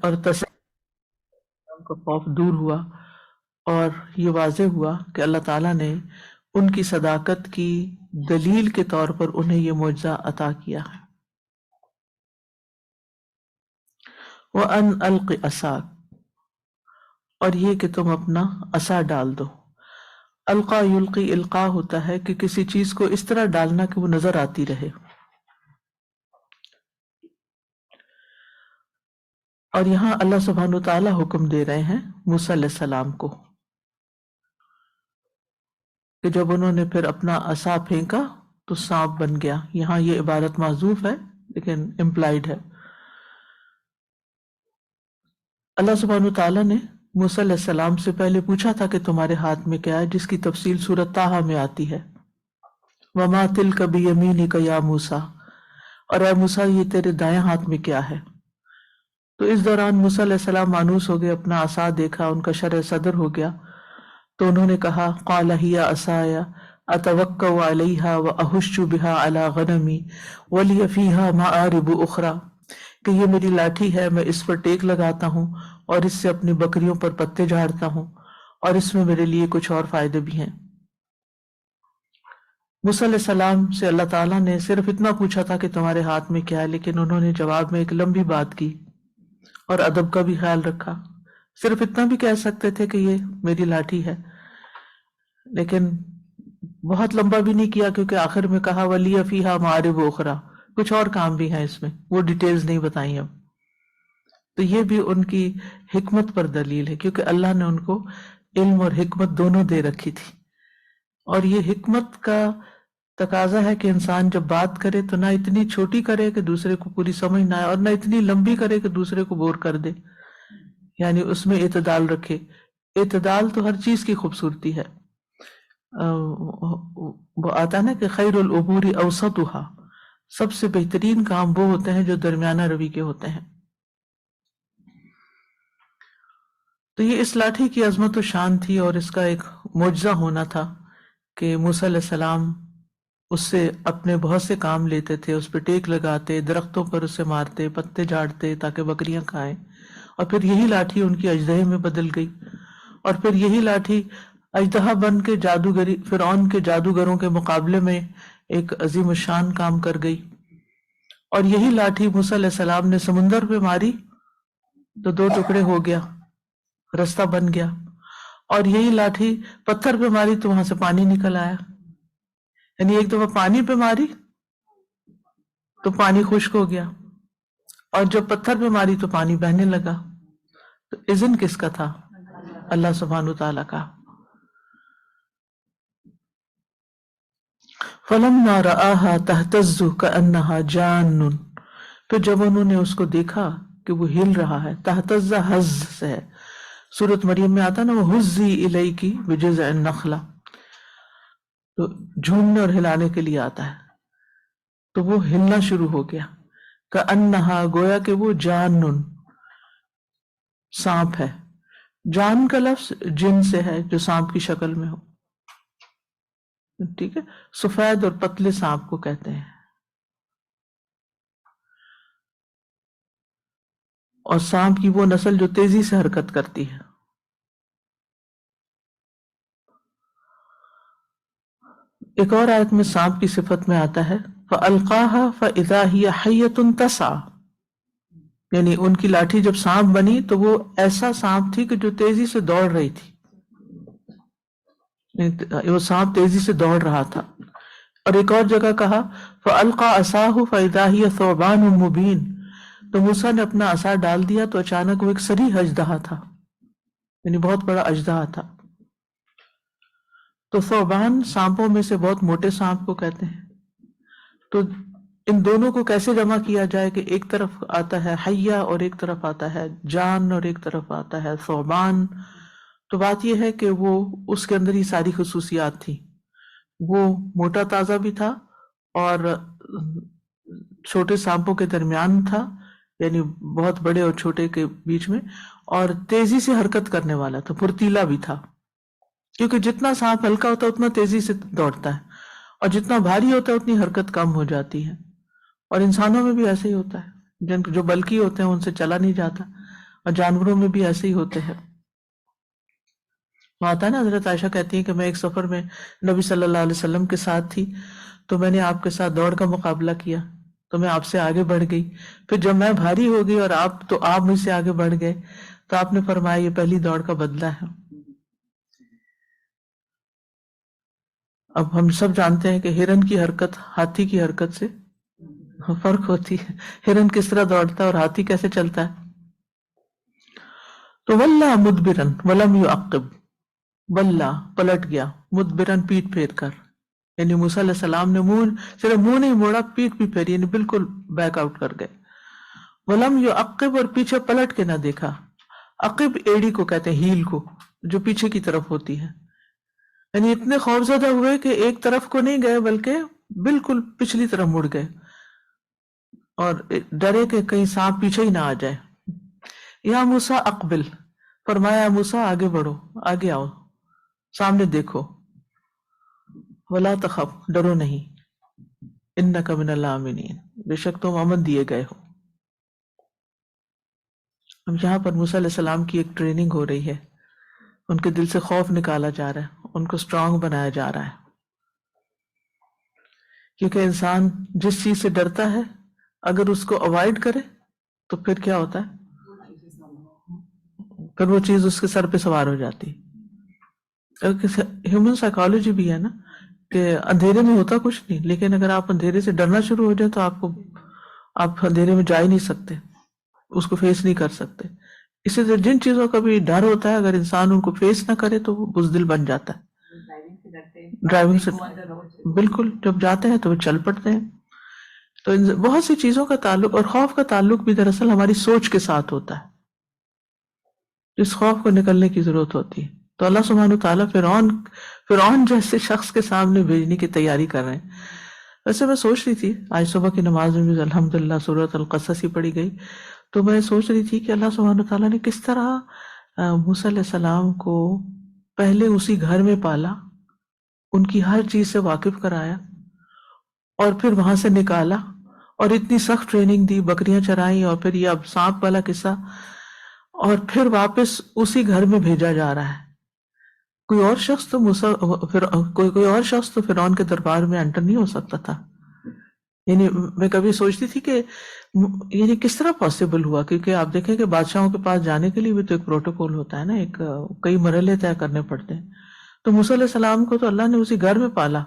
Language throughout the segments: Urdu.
اور تسلیم کا خوف دور ہوا، اور یہ واضح ہوا کہ اللہ تعالیٰ نے ان کی صداقت کی دلیل کے طور پر انہیں یہ معجزہ عطا کیا ہے۔ وَأَنْ أَلْقِ عَصَاكَ، اور یہ کہ تم اپنا عصا ڈال دو۔ القا یلقی، القا ہوتا ہے کہ کسی چیز کو اس طرح ڈالنا کہ وہ نظر آتی رہے، اور یہاں اللہ سبحانہ وتعالیٰ حکم دے رہے ہیں موسیٰ علیہ السلام کو کہ جب انہوں نے پھر اپنا عصا پھینکا تو سانپ بن گیا۔ یہاں یہ عبارت محذوف ہے لیکن امپلائڈ ہے۔ اللہ سبحانہ وتعالیٰ نے موسیٰ علیہ السلام سے پہلے پوچھا تھا کہ تمہارے ہاتھ میں کیا ہے، جس کی تفصیل سورۃ طٰہٰ میں آتی ہے، وَمَا تِلْكَ بِيَمِينِكَ يَا موسیٰ، اور اے موسیٰ یہ تیرے دائیں ہاتھ میں کیا ہے۔ تو اس دوران موسیٰ علیہ السلام مانوس ہو گئے، اپنا عصا دیکھا، ان کا شرح صدر ہو گیا، تو انہوں نے کہا قَالَ هِيَ عَصَايَ أَتَوَكَّأُ عَلَيْهَا وَأَهُشُّ بِهَا عَلَى غَنَمِي وَلِيَ فِيهَا مَآرِبُ أُخْرَى، کہ یہ میری لاٹھی ہے، میں اس پر ٹیک لگاتا ہوں اور اس سے اپنی بکریوں پر پتے جھاڑتا ہوں، اور اس میں میرے لیے کچھ اور فائدے بھی ہیں۔ موسیٰ علیہ السلام سے اللہ تعالیٰ نے صرف اتنا پوچھا تھا کہ تمہارے ہاتھ میں کیا ہے، لیکن انہوں نے جواب میں ایک لمبی بات کی اور ادب کا بھی خیال رکھا۔ صرف اتنا بھی کہہ سکتے تھے کہ یہ میری لاٹھی ہے، لیکن بہت لمبا بھی نہیں کیا، کیونکہ آخر میں کہا وَلِيَ فِيهَا مَآرِبُ أُخْرَى، کچھ اور کام بھی ہیں اس میں، وہ ڈیٹیلز نہیں بتائیں اب۔ تو یہ بھی ان کی حکمت پر دلیل ہے، کیونکہ اللہ نے ان کو علم اور حکمت دونوں دے رکھی تھی، اور یہ حکمت کا تقاضا ہے کہ انسان جب بات کرے تو نہ اتنی چھوٹی کرے کہ دوسرے کو پوری سمجھ نہ آئے، اور نہ اتنی لمبی کرے کہ دوسرے کو بور کر دے، یعنی اس میں اعتدال رکھے۔ اعتدال تو ہر چیز کی خوبصورتی ہے۔ وہ آتا ہے نا کہ خیر الامور اوسطها، سب سے بہترین کام وہ ہوتے ہیں جو درمیانہ روی کے ہوتے ہیں۔ تو یہ اس لاٹھی کی عظمت و شان تھی، اور اس کا ایک معجزہ ہونا تھا کہ موسیٰ علیہ السلام اس سے اپنے بہت سے کام لیتے تھے، اس پہ ٹیک لگاتے، درختوں پر اسے مارتے، پتے جھاڑتے تاکہ بکریاں کھائیں، اور پھر یہی لاٹھی ان کی اژدہے میں بدل گئی، اور پھر یہی لاٹھی اژدہا بن کے جادوگری فرعون کے جادوگروں کے مقابلے میں ایک عظیم الشان کام کر گئی، اور یہی لاٹھی موسیٰ علیہ السلام نے سمندر پہ ماری تو 2 ٹکڑے ہو گیا، رستہ بن گیا، اور یہی لاٹھی پتھر پہ ماری تو وہاں سے پانی نکل آیا، یعنی ایک دفعہ پانی پہ ماری تو پانی خشک ہو گیا، اور جب پتھر پہ ماری تو پانی بہنے لگا۔ تو اذن کس کا تھا؟ اللہ سبحانہ تعالیٰ کا۔ فَلَمَّا رَآهَا تَهْتَزُّ كَأَنَّهَا جَانٌّ، پھر جب انہوں نے اس کو دیکھا کہ وہ ہل رہا ہے، تہتز حز سے ہے، سورۃ مریم میں آتا نا وَهُزِّي إِلَيْكِ بِجِذْعِ النَّخْلَةِ، تو جھومنے اور ہلانے کے لیے آتا ہے، تو وہ ہلنا شروع ہو گیا، كَأَنَّهَا، گویا کہ وہ جانٌ، سانپ ہے۔ جان کا لفظ جن سے ہے جو سانپ کی شکل میں ہو، ٹھیک ہے، سفید اور پتلے سانپ کو کہتے ہیں، اور سانپ کی وہ نسل جو تیزی سے حرکت کرتی ہے۔ ایک اور آیت میں سانپ کی صفت میں آتا ہے فَأَلْقَاهَا فَإِذَا هِيَ حَيَّةٌ تَسْعَىٰ، یعنی ان کی لاٹھی جب سانپ بنی تو وہ ایسا سانپ تھی کہ جو تیزی سے دوڑ رہی تھی، وہ سانپ تیزی سے دوڑ رہا تھا۔ اور ایک اور جگہ کہا فَأَلْقَىٰ عَصَاهُ فَإِذَا هِيَ ثُعْبَانٌ مُّبِينٌ، تو موسیٰ نے اپنا عصا ڈال دیا تو اچانک وہ ایک صریح اژدہا تھا، یعنی بہت بڑا اژدہا تھا۔ تو ثعبان سانپوں میں سے بہت موٹے سانپ کو کہتے ہیں۔ تو ان دونوں کو کیسے جمع کیا جائے کہ ایک طرف آتا ہے حیہ اور ایک طرف آتا ہے جان اور ایک طرف آتا ہے ثعبان؟ تو بات یہ ہے کہ وہ اس کے اندر ہی ساری خصوصیات تھی، وہ موٹا تازہ بھی تھا اور چھوٹے سانپوں کے درمیان تھا، یعنی بہت بڑے اور چھوٹے کے بیچ میں، اور تیزی سے حرکت کرنے والا تھا، پھرتیلا بھی تھا، کیونکہ جتنا سانپ ہلکا ہوتا ہے اتنا تیزی سے دوڑتا ہے، اور جتنا بھاری ہوتا ہے اتنی حرکت کم ہو جاتی ہے، اور انسانوں میں بھی ایسے ہی ہوتا ہے، جو بلکی ہوتے ہیں ان سے چلا نہیں جاتا، اور جانوروں میں بھی ایسے ہی ہوتے ہیں. وہ آتا ہے نا، حضرت عائشہ کہتی ہیں کہ میں ایک سفر میں نبی صلی اللہ علیہ وسلم کے ساتھ تھی، تو میں نے آپ کے ساتھ دوڑ کا مقابلہ کیا، تو میں آپ سے آگے بڑھ گئی. پھر جب میں بھاری ہو گئی اور آپ مجھ سے آگے بڑھ گئے، تو آپ نے فرمایا یہ پہلی دوڑ کا بدلہ ہے. اب ہم سب جانتے ہیں کہ ہرن کی حرکت ہاتھی کی حرکت سے فرق ہوتی ہے. ہرن کس طرح دوڑتا ہے اور ہاتھی کیسے چلتا ہے. تو ولّا مدبرن ولم یعقب، ولّا پلٹ گیا، مدبرن پیٹ پھیر کر، یعنی موسیٰ علیہ السلام نے صرف منہ نہیں موڑا، پیٹ بھی پھیری، یعنی بالکل بیک آؤٹ کر گئے. ولم یعقب، اور پیچھے پلٹ کے نہ دیکھا. عقب ایڑی کو کہتے ہیں، ہیل کو، جو پیچھے کی طرف ہوتی ہے. یعنی اتنے خوفزدہ ہوئے کہ ایک طرف کو نہیں گئے بلکہ بالکل پچھلی طرف مڑ گئے، اور ڈرے کہ کہیں سانپ پیچھے ہی نہ آ جائے. یا موسیٰ اقبل، فرمایا موسیٰ آگے بڑھو، آگے آؤ، سامنے دیکھو. ولا تخف، ڈرو نہیں، انک من الآمنین، بے شک تم امن دیے گئے ہو. اب یہاں پر موسیٰ علیہ السلام کی ایک ٹریننگ ہو رہی ہے، ان کے دل سے خوف نکالا جا رہا ہے، ان کو اسٹرانگ بنایا جا رہا ہے. کیونکہ انسان جس چیز سے ڈرتا ہے اگر اس کو اوائڈ کرے تو پھر کیا ہوتا ہے، پھر وہ چیز اس کے سر پہ سوار ہو جاتی ہے. ہیومن سائیکالوجی بھی ہے نا کہ اندھیرے میں ہوتا کچھ نہیں، لیکن اگر آپ اندھیرے سے ڈرنا شروع ہو جائے تو آپ اندھیرے میں جا ہی نہیں سکتے، اس کو فیس نہیں کر سکتے. اسی طرح جن چیزوں کا بھی ڈر ہوتا ہے اگر انسان ان کو فیس نہ کرے تو وہ بزدل بن جاتا ہے. ڈرائیونگ سے بالکل جب جاتے ہیں تو وہ چل پڑتے ہیں. تو بہت سی چیزوں کا تعلق، اور خوف کا تعلق بھی دراصل ہماری سوچ کے ساتھ ہوتا ہے، جس خوف کو نکلنے کی ضرورت ہوتی ہے. تو اللہ سبحانہ وتعالیٰ فرعون جیسے شخص کے سامنے بھیجنے کی تیاری کر رہے ہیں. ویسے میں سوچ رہی تھی، آج صبح کی نماز میں بھی الحمدللہ سورۃ القصص ہی پڑھی گئی، تو میں سوچ رہی تھی کہ اللہ سبحانہ وتعالیٰ نے کس طرح موسیٰ علیہ السلام کو پہلے اسی گھر میں پالا، ان کی ہر چیز سے واقف کرایا، اور پھر وہاں سے نکالا، اور اتنی سخت ٹریننگ دی، بکریاں چرائیں، اور پھر یہ اب سانپ والا قصہ، اور پھر واپس اسی گھر میں بھیجا جا رہا ہے. کوئی اور شخص تو کوئی اور شخص تو فرعون کے دربار میں انٹر نہیں ہو سکتا تھا. یعنی میں کبھی سوچتی تھی کہ یعنی کس طرح پاسبل ہوا، کیونکہ آپ دیکھیں کہ بادشاہوں کے پاس جانے کے لیے بھی تو ایک پروٹوکول ہوتا ہے نا، کئی مرحلے طے کرنے پڑتے ہیں. تو موسیٰ علیہ السلام کو تو اللہ نے اسی گھر میں پالا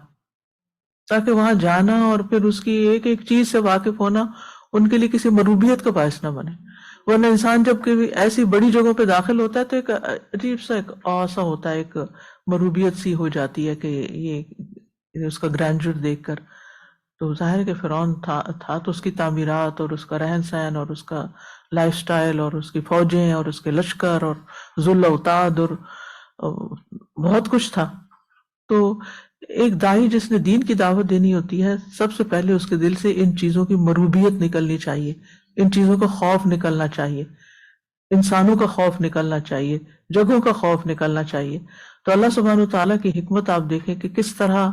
تاکہ وہاں جانا اور پھر اس کی ایک ایک چیز سے واقف ہونا ان کے لیے کسی مروبیت کا باعث نہ بنے. ورنہ انسان جب کبھی ایسی بڑی جگہوں پہ داخل ہوتا ہے تو ایک عجیب سا ایک آسا ہوتا ہے، ایک مروبیت سی ہو جاتی ہے کہ یہ اس کا گرینڈر دیکھ کر. تو ظاہر ہے کہ فرعون تھا تو اس کی تعمیرات اور اس کا رہن سہن اور اس کا لائف سٹائل اور اس کی فوجیں اور اس کے لشکر اور ذل اوتاد اور بہت کچھ تھا. تو ایک داعی جس نے دین کی دعوت دینی ہوتی ہے، سب سے پہلے اس کے دل سے ان چیزوں کی مروبیت نکلنی چاہیے، ان چیزوں کا خوف نکلنا چاہیے، انسانوں کا خوف نکلنا چاہیے، جگہوں کا خوف نکلنا چاہیے. تو اللہ سبحانہ تعالیٰ کی حکمت آپ دیکھیں کہ کس طرح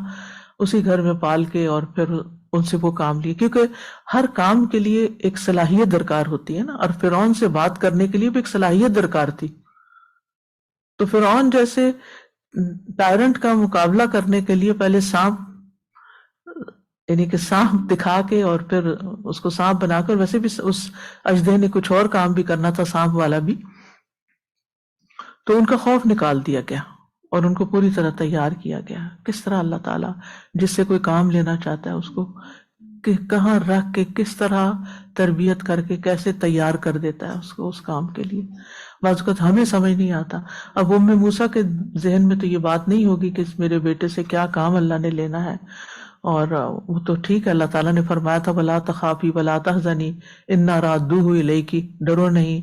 اسی گھر میں پال کے اور پھر ان سے وہ کام لیے، کیونکہ ہر کام کے لیے ایک صلاحیت درکار ہوتی ہے نا، اور فرعون سے بات کرنے کے لیے بھی ایک صلاحیت درکار تھی. تو فرعون جیسے ٹائرنٹ کا مقابلہ کرنے کے لیے پہلے سانپ، یعنی کہ سانپ دکھا کے اور پھر اس کو سانپ بنا کر، ویسے بھی اس اژدہے نے کچھ اور کام بھی کرنا تھا سانپ والا بھی، تو ان کا خوف نکال دیا گیا اور ان کو پوری طرح تیار کیا گیا. کس طرح اللہ تعالیٰ جس سے کوئی کام لینا چاہتا ہے اس کو کہ کہاں رکھ کے کس طرح تربیت کر کے کیسے تیار کر دیتا ہے اس کو اس کام کے لیے. بعض اوقات ہمیں سمجھ نہیں آتا. اب ام موسیٰ کے ذہن میں تو یہ بات نہیں ہوگی کہ میرے بیٹے سے کیا کام اللہ نے لینا ہے، اور وہ تو ٹھیک ہے، اللہ تعالیٰ نے فرمایا تھا وَلَا تَخَافِي وَلَا تَحْزَنِي إِنَّا رَادُّوهُ إِلَيْكِ، ڈرو نہیں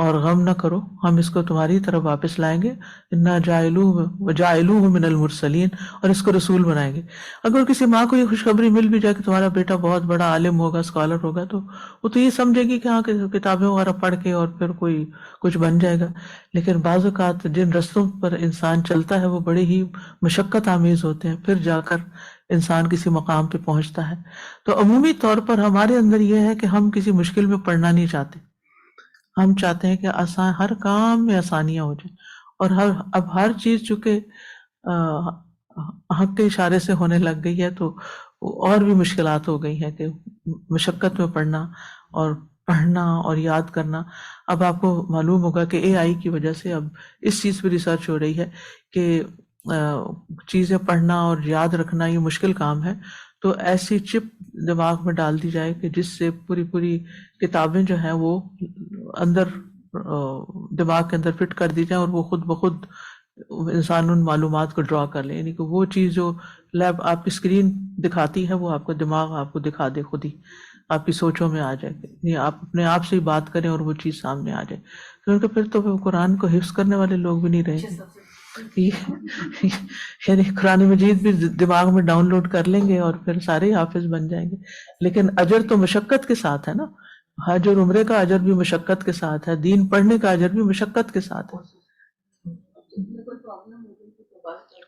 اور غم نہ کرو، ہم اس کو تمہاری طرف واپس لائیں گے. إِنَّا جَاعِلُوهُ مِنَ الْمُرْسَلِينَ، اور اس کو رسول بنائیں گے. اگر کسی ماں کو یہ خوشخبری مل بھی جائے کہ تمہارا بیٹا بہت بڑا عالم ہوگا، اسکالر ہوگا، تو وہ تو یہ سمجھے گی کہ ہاں کتابیں وغیرہ پڑھ کے اور پھر کوئی کچھ بن جائے گا. لیکن بعض اوقات جن رستوں پر انسان چلتا ہے وہ بڑے ہی مشقت آمیز ہوتے ہیں، پھر جا کر انسان کسی مقام پہ پہنچتا ہے. تو عمومی طور پر ہمارے اندر یہ ہے کہ ہم کسی مشکل میں پڑنا نہیں چاہتے، ہم چاہتے ہیں کہ آسان، ہر کام میں آسانیاں ہو جائیں، اور اب ہر چیز چونکہ حق کے اشارے سے ہونے لگ گئی ہے تو اور بھی مشکلات ہو گئی ہیں کہ مشقت میں پڑھنا اور پڑھنا اور یاد کرنا. اب آپ کو معلوم ہوگا کہ اے آئی کی وجہ سے اب اس چیز پہ ریسرچ ہو رہی ہے کہ چیزیں پڑھنا اور یاد رکھنا یہ مشکل کام ہے، تو ایسی چپ دماغ میں ڈال دی جائے کہ جس سے پوری کتابیں جو ہیں وہ اندر دماغ کے اندر فٹ کر دی جائیں، اور وہ خود بخود انسان ان معلومات کو ڈرا کر لے، یعنی کہ وہ چیز جو لیب آپ کی اسکرین دکھاتی ہے وہ آپ کا دماغ آپ کو دکھا دے، خود ہی آپ کی سوچوں میں آ جائے، یہ آپ اپنے آپ سے ہی بات کریں اور وہ چیز سامنے آ جائے. کیونکہ پھر تو وہ قرآن کو حفظ کرنے والے لوگ بھی نہیں رہیں گے. یعنی قرآن مجید بھی دماغ میں ڈاؤن لوڈ کر لیں گے اور پھر سارے ہی حافظ بن جائیں گے. لیکن اجر تو مشقت کے ساتھ ہے نا، حج اور عمرے کا اجر بھی مشقت کے ساتھ ہے، دین پڑھنے کا اجر بھی مشقت کے ساتھ ہے.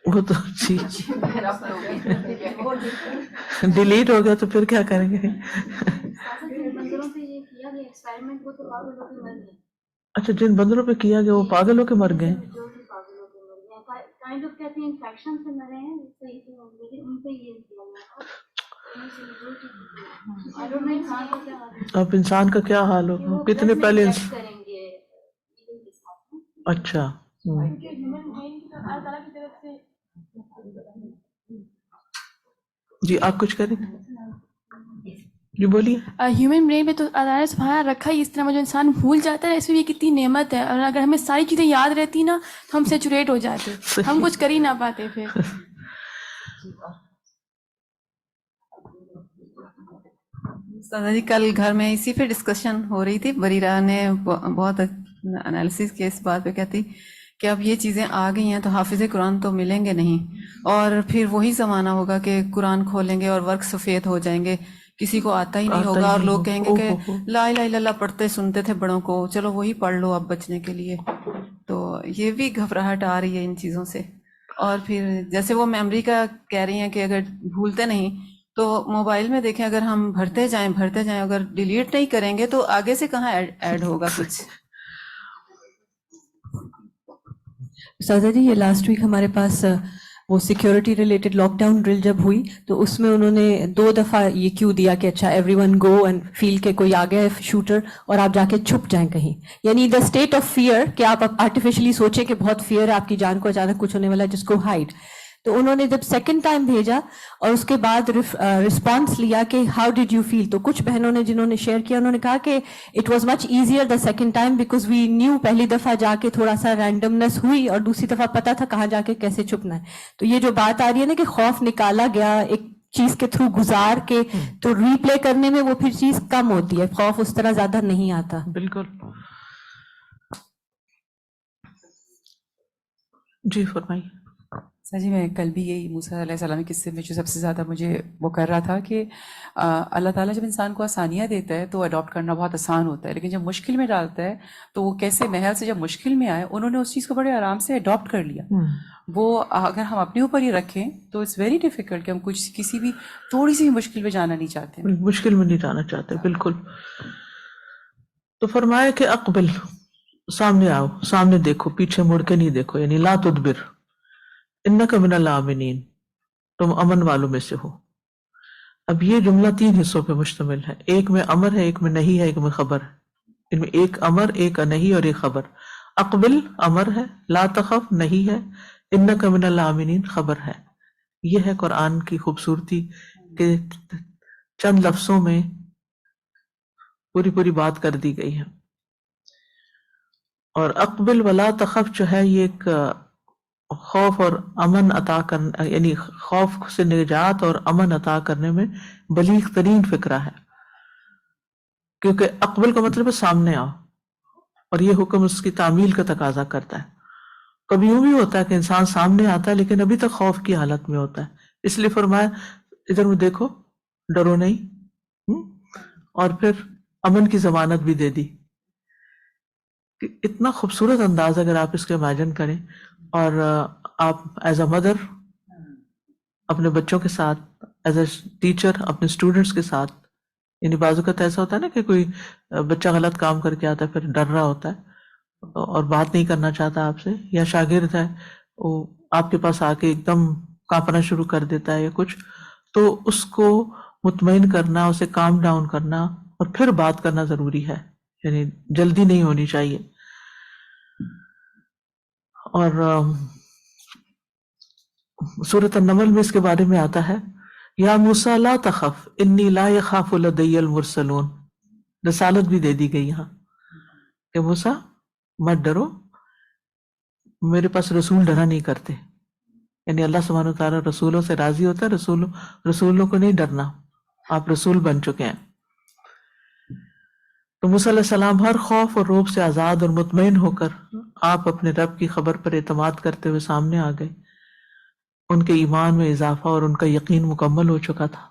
وہ تو جی ڈیلیٹ ہو گیا تو پھر کیا کریں گے. اچھا، جن بندروں پہ کیا گیا وہ پاگل ہو کے مر گئے. اب انسان کا کیا حال ہوگا، کتنے پہلے اچھا جی آپ کچھ کریں جی بولیے. ہیومن برین میں تو اللہ نے سبحانہ رکھا ہی اس طرح جو انسان بھول جاتا ہے، اس میں یہ کتنی نعمت ہے، اور اگر ہمیں ساری چیزیں یاد رہتی نا تو ہم سیچوریٹ ہو جاتے، ہم کچھ کر ہی نہ پاتے پھر. جی کل گھر میں اسی پہ ڈسکشن ہو رہی تھی، بریرہ نے بہت انالیسس کیا اس بات پہ، کہتی کہ اب یہ چیزیں آ گئی ہیں تو حافظ قرآن تو ملیں گے نہیں، اور پھر وہی زمانہ ہوگا کہ قرآن کھولیں گے اور ورق سفید ہو جائیں گے، کسی کو آتا ہی نہیں ہوگا، اور لوگ کہیں گے کہ لا الہ الا اللہ پڑھتے سنتے تھے بڑوں کو، چلو وہی پڑھ لو اب بچنے کے لیے. تو یہ بھی گھبراہٹ آ رہی ہے ان چیزوں سے. اور پھر جیسے وہ میموری کا کہہ رہی ہیں کہ اگر بھولتے نہیں تو موبائل میں دیکھیں، اگر ہم بھرتے جائیں اگر ڈیلیٹ نہیں کریں گے تو آگے سے کہاں ایڈ ہوگا کچھ. سازا جی یہ لاسٹ ویک ہمارے پاس وہ security related lockdown drill جب ہوئی تو اس میں انہوں نے 2 دفعہ یہ کیو دیا کہ اچھا ایوری ون گو اینڈ فیل کہ کوئی آ گیا ہے شوٹر اور آپ جا کے چھپ جائیں کہیں، یعنی دا اسٹیٹ آف فیئر کہ آپ آرٹیفیشلی سوچیں کہ بہت فیئر ہے آپ کی جان کو، اچانک کچھ ہونے والا ہے جس کو ہائڈ. تو انہوں نے جب سیکنڈ ٹائم بھیجا اور اس کے بعد رسپانس لیا کہ ہاؤ ڈیڈ یو فیل، تو کچھ بہنوں نے جنہوں نے شیئر کیا انہوں نے کہا کہ it was much easier the second time because we knew, پہلی دفعہ جا کے تھوڑا سا رینڈمنس ہوئی اور دوسری دفعہ پتا تھا کہاں جا کے کیسے چھپنا ہے. تو یہ جو بات آ رہی ہے نا کہ خوف نکالا گیا ایک چیز کے تھرو گزار کے، تو ری پلے کرنے میں وہ پھر چیز کم ہوتی ہے، خوف اس طرح زیادہ نہیں آتا. بالکل جی فرمائیے. سر جی میں کل بھی یہی موسیٰ علیہ السلام کے قصے میں جو سب سے زیادہ مجھے وہ کر رہا تھا کہ اللہ تعالیٰ جب انسان کو آسانیاں دیتا ہے تو اڈاپٹ کرنا بہت آسان ہوتا ہے، لیکن جب مشکل میں ڈالتا ہے تو وہ کیسے محل سے جب مشکل میں آئے انہوں نے اس چیز کو بڑے آرام سے اڈاپٹ کر لیا. وہ اگر ہم اپنے اوپر ہی رکھیں تو اٹس ویری ڈیفیکلٹ کہ ہم کسی بھی تھوڑی سی بھی مشکل میں جانا نہیں چاہتے، مشکل میں نہیں جانا چاہتے. بالکل. تو فرمایا کہ اقبل، سامنے آؤ، سامنے دیکھو، پیچھے مڑ کے نہیں دیکھو، یعنی لا تدبر انک من الآمنین، تم امن والوں میں سے ہو. اب یہ جملہ 3 حصوں پہ مشتمل ہے، ایک میں امر ہے، ایک میں نہیں ہے، ایک میں خبر ہے. ان میں ایک امر، ایک نہیں اور ایک خبر. اقبل امر ہے، لا تخف نہیں ہے، انک من الآمنین خبر ہے. یہ ہے قرآن کی خوبصورتی کہ چند لفظوں میں پوری بات کر دی گئی ہے. اور اقبل ولا تخف جو ہے یہ ایک خوف اور امن عطا کرنا، یعنی خوف سے نجات اور امن عطا کرنے میں بلیغ ترین فکرہ ہے، کیونکہ اقبل کا مطلب ہے سامنے آؤ، اور یہ حکم اس کی تعمیل کا تقاضا کرتا ہے. کبھی یوں بھی ہوتا ہے کہ انسان سامنے آتا ہے لیکن ابھی تک خوف کی حالت میں ہوتا ہے، اس لیے فرمایا ادھر میں دیکھو، ڈرو نہیں، اور پھر امن کی ضمانت بھی دے دی. اتنا خوبصورت انداز اگر آپ اس کو امیجن کریں، اور آپ ایز اے مدر اپنے بچوں کے ساتھ، ایز اے ٹیچر اپنے اسٹوڈنٹس کے ساتھ یعنی بعض اوقات ایسا ہوتا ہے نا کہ کوئی بچہ غلط کام کر کے آتا ہے پھر ڈر رہا ہوتا ہے اور بات نہیں کرنا چاہتا آپ سے، یا شاگرد ہے وہ آپ کے پاس آ کے ایک دم کانپنا شروع کر دیتا ہے یا کچھ، تو اس کو مطمئن کرنا، اسے کام ڈاؤن کرنا اور پھر بات کرنا ضروری ہے، یعنی جلدی نہیں ہونی چاہیے. اور سورۃ النمل میں اس کے بارے میں آتا ہے، یا موسیٰ لا تخف انی لا یخاف لدی المرسلون. رسالت بھی دے دی گئی یہاں کہ موسیٰ مت ڈرو، میرے پاس رسول ڈرا نہیں کرتے. یعنی اللہ سبحانہ وتعالیٰ رسولوں سے راضی ہوتا ہے، رسولوں کو نہیں ڈرنا، آپ رسول بن چکے ہیں. تو موسیٰ علیہ السلام ہر خوف اور روب سے آزاد اور مطمئن ہو کر آپ اپنے رب کی خبر پر اعتماد کرتے ہوئے سامنے آ گئے. ان کے ایمان میں اضافہ اور ان کا یقین مکمل ہو چکا تھا،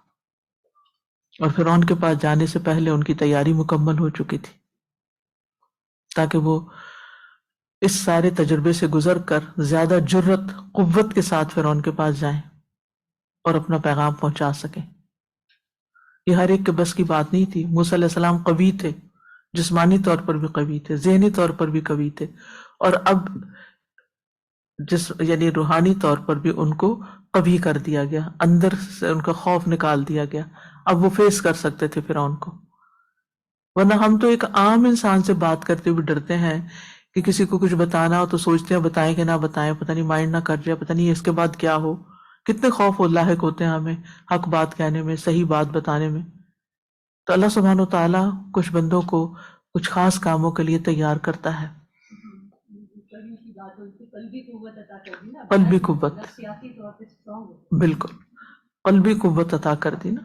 اور فرعون کے پاس جانے سے پہلے ان کی تیاری مکمل ہو چکی تھی تاکہ وہ اس سارے تجربے سے گزر کر زیادہ جرت قوت کے ساتھ فرعون کے پاس جائیں اور اپنا پیغام پہنچا سکیں. یہ ہر ایک کے بس کی بات نہیں تھی. موسیٰ علیہ السلام قوی تھے، جسمانی طور پر بھی قوی تھے، ذہنی طور پر بھی قوی تھے، اور اب یعنی روحانی طور پر بھی ان کو قوی کر دیا گیا، اندر سے ان کا خوف نکال دیا گیا. اب وہ فیس کر سکتے تھے فرعون کو. ورنہ ہم تو ایک عام انسان سے بات کرتے ہوئے ڈرتے ہیں کہ کسی کو کچھ بتانا ہو تو سوچتے ہیں بتائیں کہ نہ بتائیں، پتہ نہیں مائنڈ نہ کر جائے، پتہ نہیں اس کے بعد کیا ہو. کتنے خوف و لاحق ہوتے ہیں ہمیں حق بات کہنے میں، صحیح بات بتانے میں. تو اللہ سبحانہ و تعالیٰ کچھ بندوں کو کچھ خاص کاموں کے لیے تیار کرتا ہے. قلبی قوت، بالکل قلبی قوت عطا کر دی نا.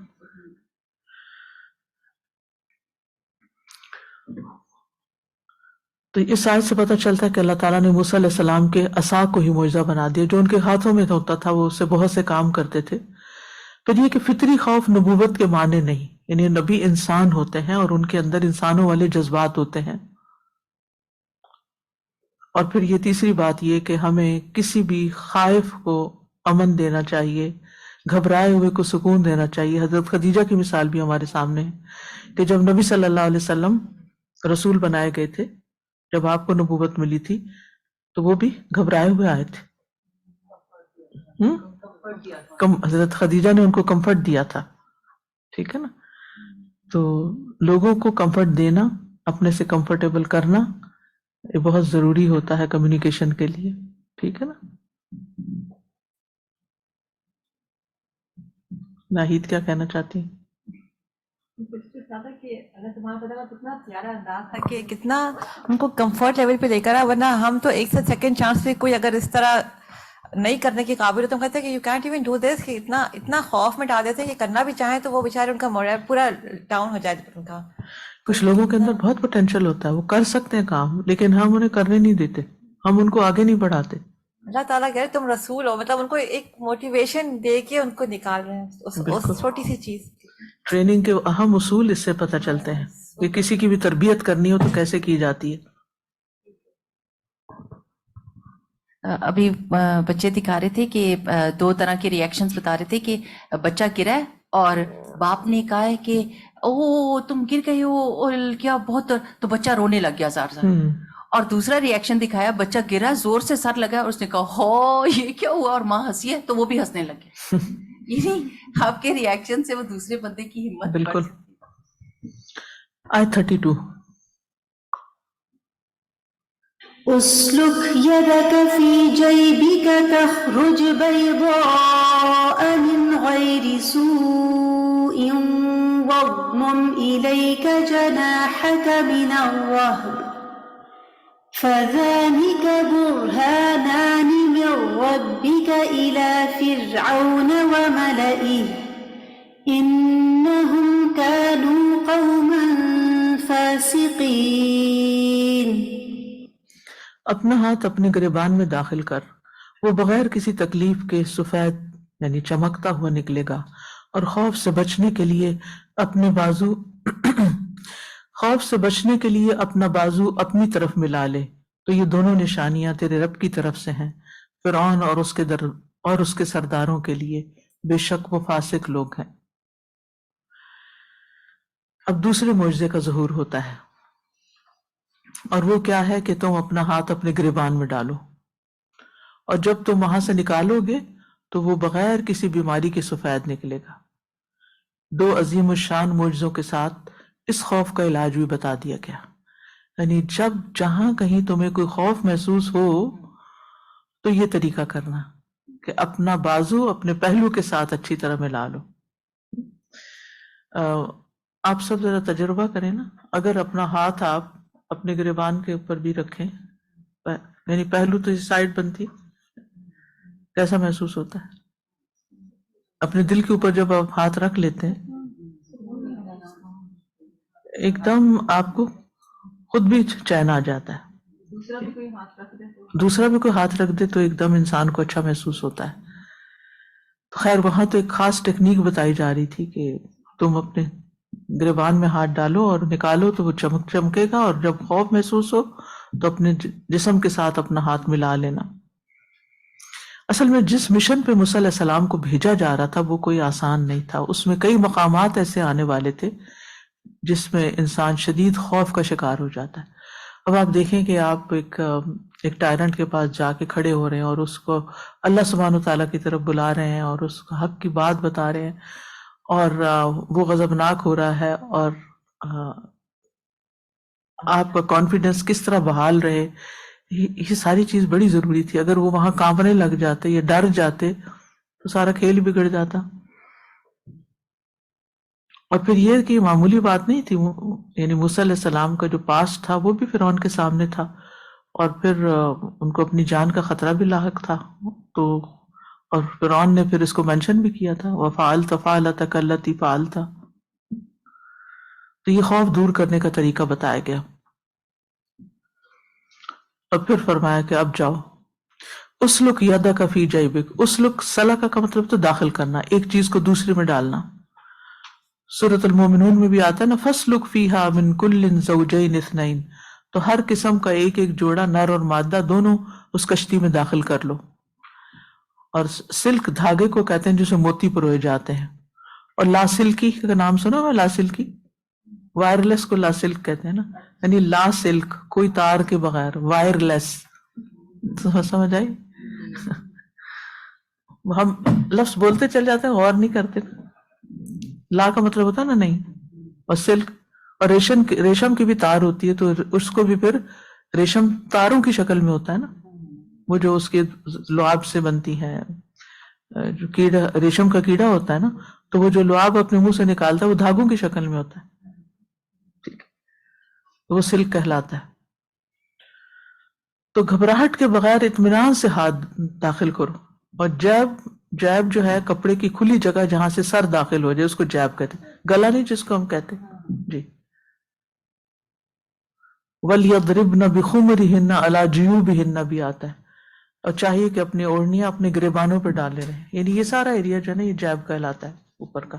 تو اس آیت سے پتہ چلتا ہے کہ اللہ تعالیٰ نے موسیٰ علیہ السلام کے عصا کو ہی معجزہ بنا دیا. جو ان کے ہاتھوں میں ہوتا تھا وہ اس سے بہت سے کام کرتے تھے. پھر یہ کہ فطری خوف نبوت کے معنی نہیں، یعنی نبی انسان ہوتے ہیں اور ان کے اندر انسانوں والے جذبات ہوتے ہیں. اور پھر یہ تیسری بات یہ کہ ہمیں کسی بھی خائف کو امن دینا چاہیے، گھبرائے ہوئے کو سکون دینا چاہیے. حضرت خدیجہ کی مثال بھی ہمارے سامنے ہے کہ جب نبی صلی اللہ علیہ وسلم رسول بنائے گئے تھے، جب آپ کو نبوت ملی تھی تو وہ بھی گھبرائے ہوئے آئے تھے. حضرت خدیجہ نے ان کو کمفرٹ دیا تھا، ٹھیک ہے نا. تو لوگوں کو کمفرٹ دینا، اپنے سے کمفرٹیبل کرنا، یہ بہت ضروری ہوتا ہے کمیونیکیشن کے لیے، ٹھیک ہے نا. ناہید کیا کہنا چاہتی ہیں؟ کہ اللہ تمہارا پتہ کتنا پیارا انداز تھا کہ کتنا ان کو کمفرٹ لیول پہ لے کر آ. ورنہ ہم تو ایک سے سیکنڈ چانس پہ کوئی اگر اس طرح نہیں کرنے کے قابل ہو تو ہم کہتے ہیں کہ you can't even do this, کہ اتنا خوف میں ڈال دیتے ہیں کہ کرنا بھی چاہیں تو وہ بیچارے ان کا مورل پورا ڈاؤن ہو جائے ان کا. کچھ لوگوں کے اندر بہت پوٹینشیل ہوتا ہے، وہ کر سکتے ہیں کام، لیکن ہم انہیں کرنے نہیں دیتے، ہم ان کو آگے نہیں بڑھاتے. اللہ تعالیٰ کہہ رہے تم رسول ہو، مطلب ان کو ایک موٹیویشن دے کے ان کو نکال رہے ہیں اس چھوٹی سی چیز. ٹریننگ کے اہم اصول اس سے پتہ چلتے ہیں کہ کسی کی بھی تربیت کرنی ہو تو کیسے کی جاتی ہے. ابھی بچے دکھا رہے تھے کہ 2 طرح کے ریئیکشنز بتا رہے تھے کہ بچہ گرا ہے اور باپ نے کہا ہے کہ او تم گر گئے ہو اور کیا بہت، تو بچہ رونے لگ گیا زار زار. اور دوسرا ریئیکشن دکھایا، بچہ گرا، زور سے سر لگا اور اس نے کہا ہو یہ کیا ہوا، اور ماں ہنسی ہے تو وہ بھی ہنسنے لگے. یعنی آپ کے ریئیکشن سے وہ دوسرے بندے کی ہمت. بالکل. آیت 32 اسلك يدك في جيبك تخرج بيضاء من غير سوء واضمم إليك جناحك من الرهب فذلك برهانان من ربك إلى فرعون وملئه إنهم كانوا قوما فاسقين. اپنا ہاتھ اپنے گریبان میں داخل کر، وہ بغیر کسی تکلیف کے سفید یعنی چمکتا ہوا نکلے گا، اور خوف سے بچنے کے لیے اپنا بازو اپنی طرف ملا لے. تو یہ دونوں نشانیاں تیرے رب کی طرف سے ہیں، فرعون اور اس کے سرداروں کے لیے، بے شک وہ فاسق لوگ ہیں. اب دوسرے معجزے کا ظہور ہوتا ہے، اور وہ کیا ہے کہ تم اپنا ہاتھ اپنے گریبان میں ڈالو، اور جب تم وہاں سے نکالو گے تو وہ بغیر کسی بیماری کے سفید نکلے گا۔ دو عظیم الشان معجزوں کے ساتھ اس خوف کا علاج بھی بتا دیا گیا، یعنی جب جہاں کہیں تمہیں کوئی خوف محسوس ہو تو یہ طریقہ کرنا کہ اپنا بازو اپنے پہلو کے ساتھ اچھی طرح ملا لو۔ آپ سب ذرا تجربہ کریں نا، اگر اپنا ہاتھ آپ اپنے گریبان کے اوپر بھی رکھیں، یعنی پہلو تو اس سائڈ بنتی، کیسا محسوس ہوتا ہے؟ اپنے دل کے اوپر جب آپ ہاتھ رکھ لیتے ہیں ایک دم آپ کو خود بھی چین آ جاتا ہے، دوسرا بھی کوئی ہاتھ رکھ دے تو ایک دم انسان کو اچھا محسوس ہوتا ہے۔ خیر وہاں تو ایک خاص ٹیکنیک بتائی جا رہی تھی کہ تم اپنے گریبان میں ہاتھ ڈالو اور نکالو تو وہ چمکے گا، اور جب خوف محسوس ہو تو اپنے جسم کے ساتھ اپنا ہاتھ ملا لینا۔ اصل میں جس مشن پہ موسیٰ علیہ السلام کو بھیجا جا رہا تھا وہ کوئی آسان نہیں تھا، اس میں کئی مقامات ایسے آنے والے تھے جس میں انسان شدید خوف کا شکار ہو جاتا ہے۔ اب آپ دیکھیں کہ آپ ایک ٹائرنٹ کے پاس جا کے کھڑے ہو رہے ہیں اور اس کو اللہ سبحانہ و تعالیٰ کی طرف بلا رہے ہیں اور اس کو حق کی بات بتا رہے ہیں، اور وہ غضبناک ہو رہا ہے، اور آپ کا کانفیڈنس کس طرح بحال رہے، یہ ساری چیز بڑی ضروری تھی۔ اگر وہ وہاں کانپنے لگ جاتے یا ڈر جاتے تو سارا کھیل بگڑ جاتا۔ اور پھر یہ کہ معمولی بات نہیں تھی، یعنی موسیٰ علیہ السلام کا جو پاسٹ تھا وہ بھی فرعون کے سامنے تھا، اور پھر ان کو اپنی جان کا خطرہ بھی لاحق تھا، تو اور فرعون نے پھر اس کو مینشن بھی کیا تھا وَفَعَلْتَ فَعْلَتَكَ الَّتِي فَعَلْتَ۔ تو یہ خوف دور کرنے کا طریقہ بتایا گیا، اور پھر فرمایا کہ اب جاؤ اسلک یدک فی جیبک۔ اسلک سلک کا مطلب تو داخل کرنا، ایک چیز کو دوسرے میں ڈالنا۔ سورۃ المومنون میں بھی آتا ہے نا فَاسْلُكْ فِيهَا مِن كُلٍّ زَوْجَيْنِ اثْنَيْنِ، تو ہر قسم کا ایک ایک جوڑا نر اور مادہ دونوں اس کشتی میں داخل کر لو۔ اور سلک دھاگے کو کہتے ہیں جسے موتی پروئے جاتے ہیں، اور لا سلکی کا نام سنا ہوا؟ لا سلکی وائرلیس کو لا سلک کہتے ہیں نا، یعنی لا سلک کوئی تار کے بغیر، وائرلیس۔ سمجھ آئی؟ ہم لفظ بولتے چل جاتے ہیں، غور نہیں کرتے۔ لا کا مطلب ہوتا ہے نا نہیں، اور سلک، اور ریشم کی بھی تار ہوتی ہے تو اس کو بھی پھر ریشم تاروں کی شکل میں ہوتا ہے نا، وہ جو اس کے لعاب سے بنتی ہے، جو کیڑا ریشم کا کیڑا ہوتا ہے نا، تو وہ جو لعاب اپنے منہ سے نکالتا ہے وہ دھاگوں کی شکل میں ہوتا ہے، ٹھیک ہے، وہ سلک کہلاتا ہے۔ تو گھبراہٹ کے بغیر اطمینان سے ہاتھ داخل کرو، اور جیب جو ہے کپڑے کی کھلی جگہ جہاں سے سر داخل ہو جائے اس کو جیب کہتے ہیں، گلا نہیں جس کو ہم کہتے ہیں جی۔ وَلْيَضْرِبْنَ بِخُمُرِهِنَّ عَلَى جُيُوبِهِنَّ بھی آتا ہے، اور چاہیے کہ اپنی اوڑھنیاں اپنے گریبانوں پہ ڈالے رہیں، یعنی یہ سارا ایریا جو ہے نا یہ جیب کہلاتا ہے اوپر کا،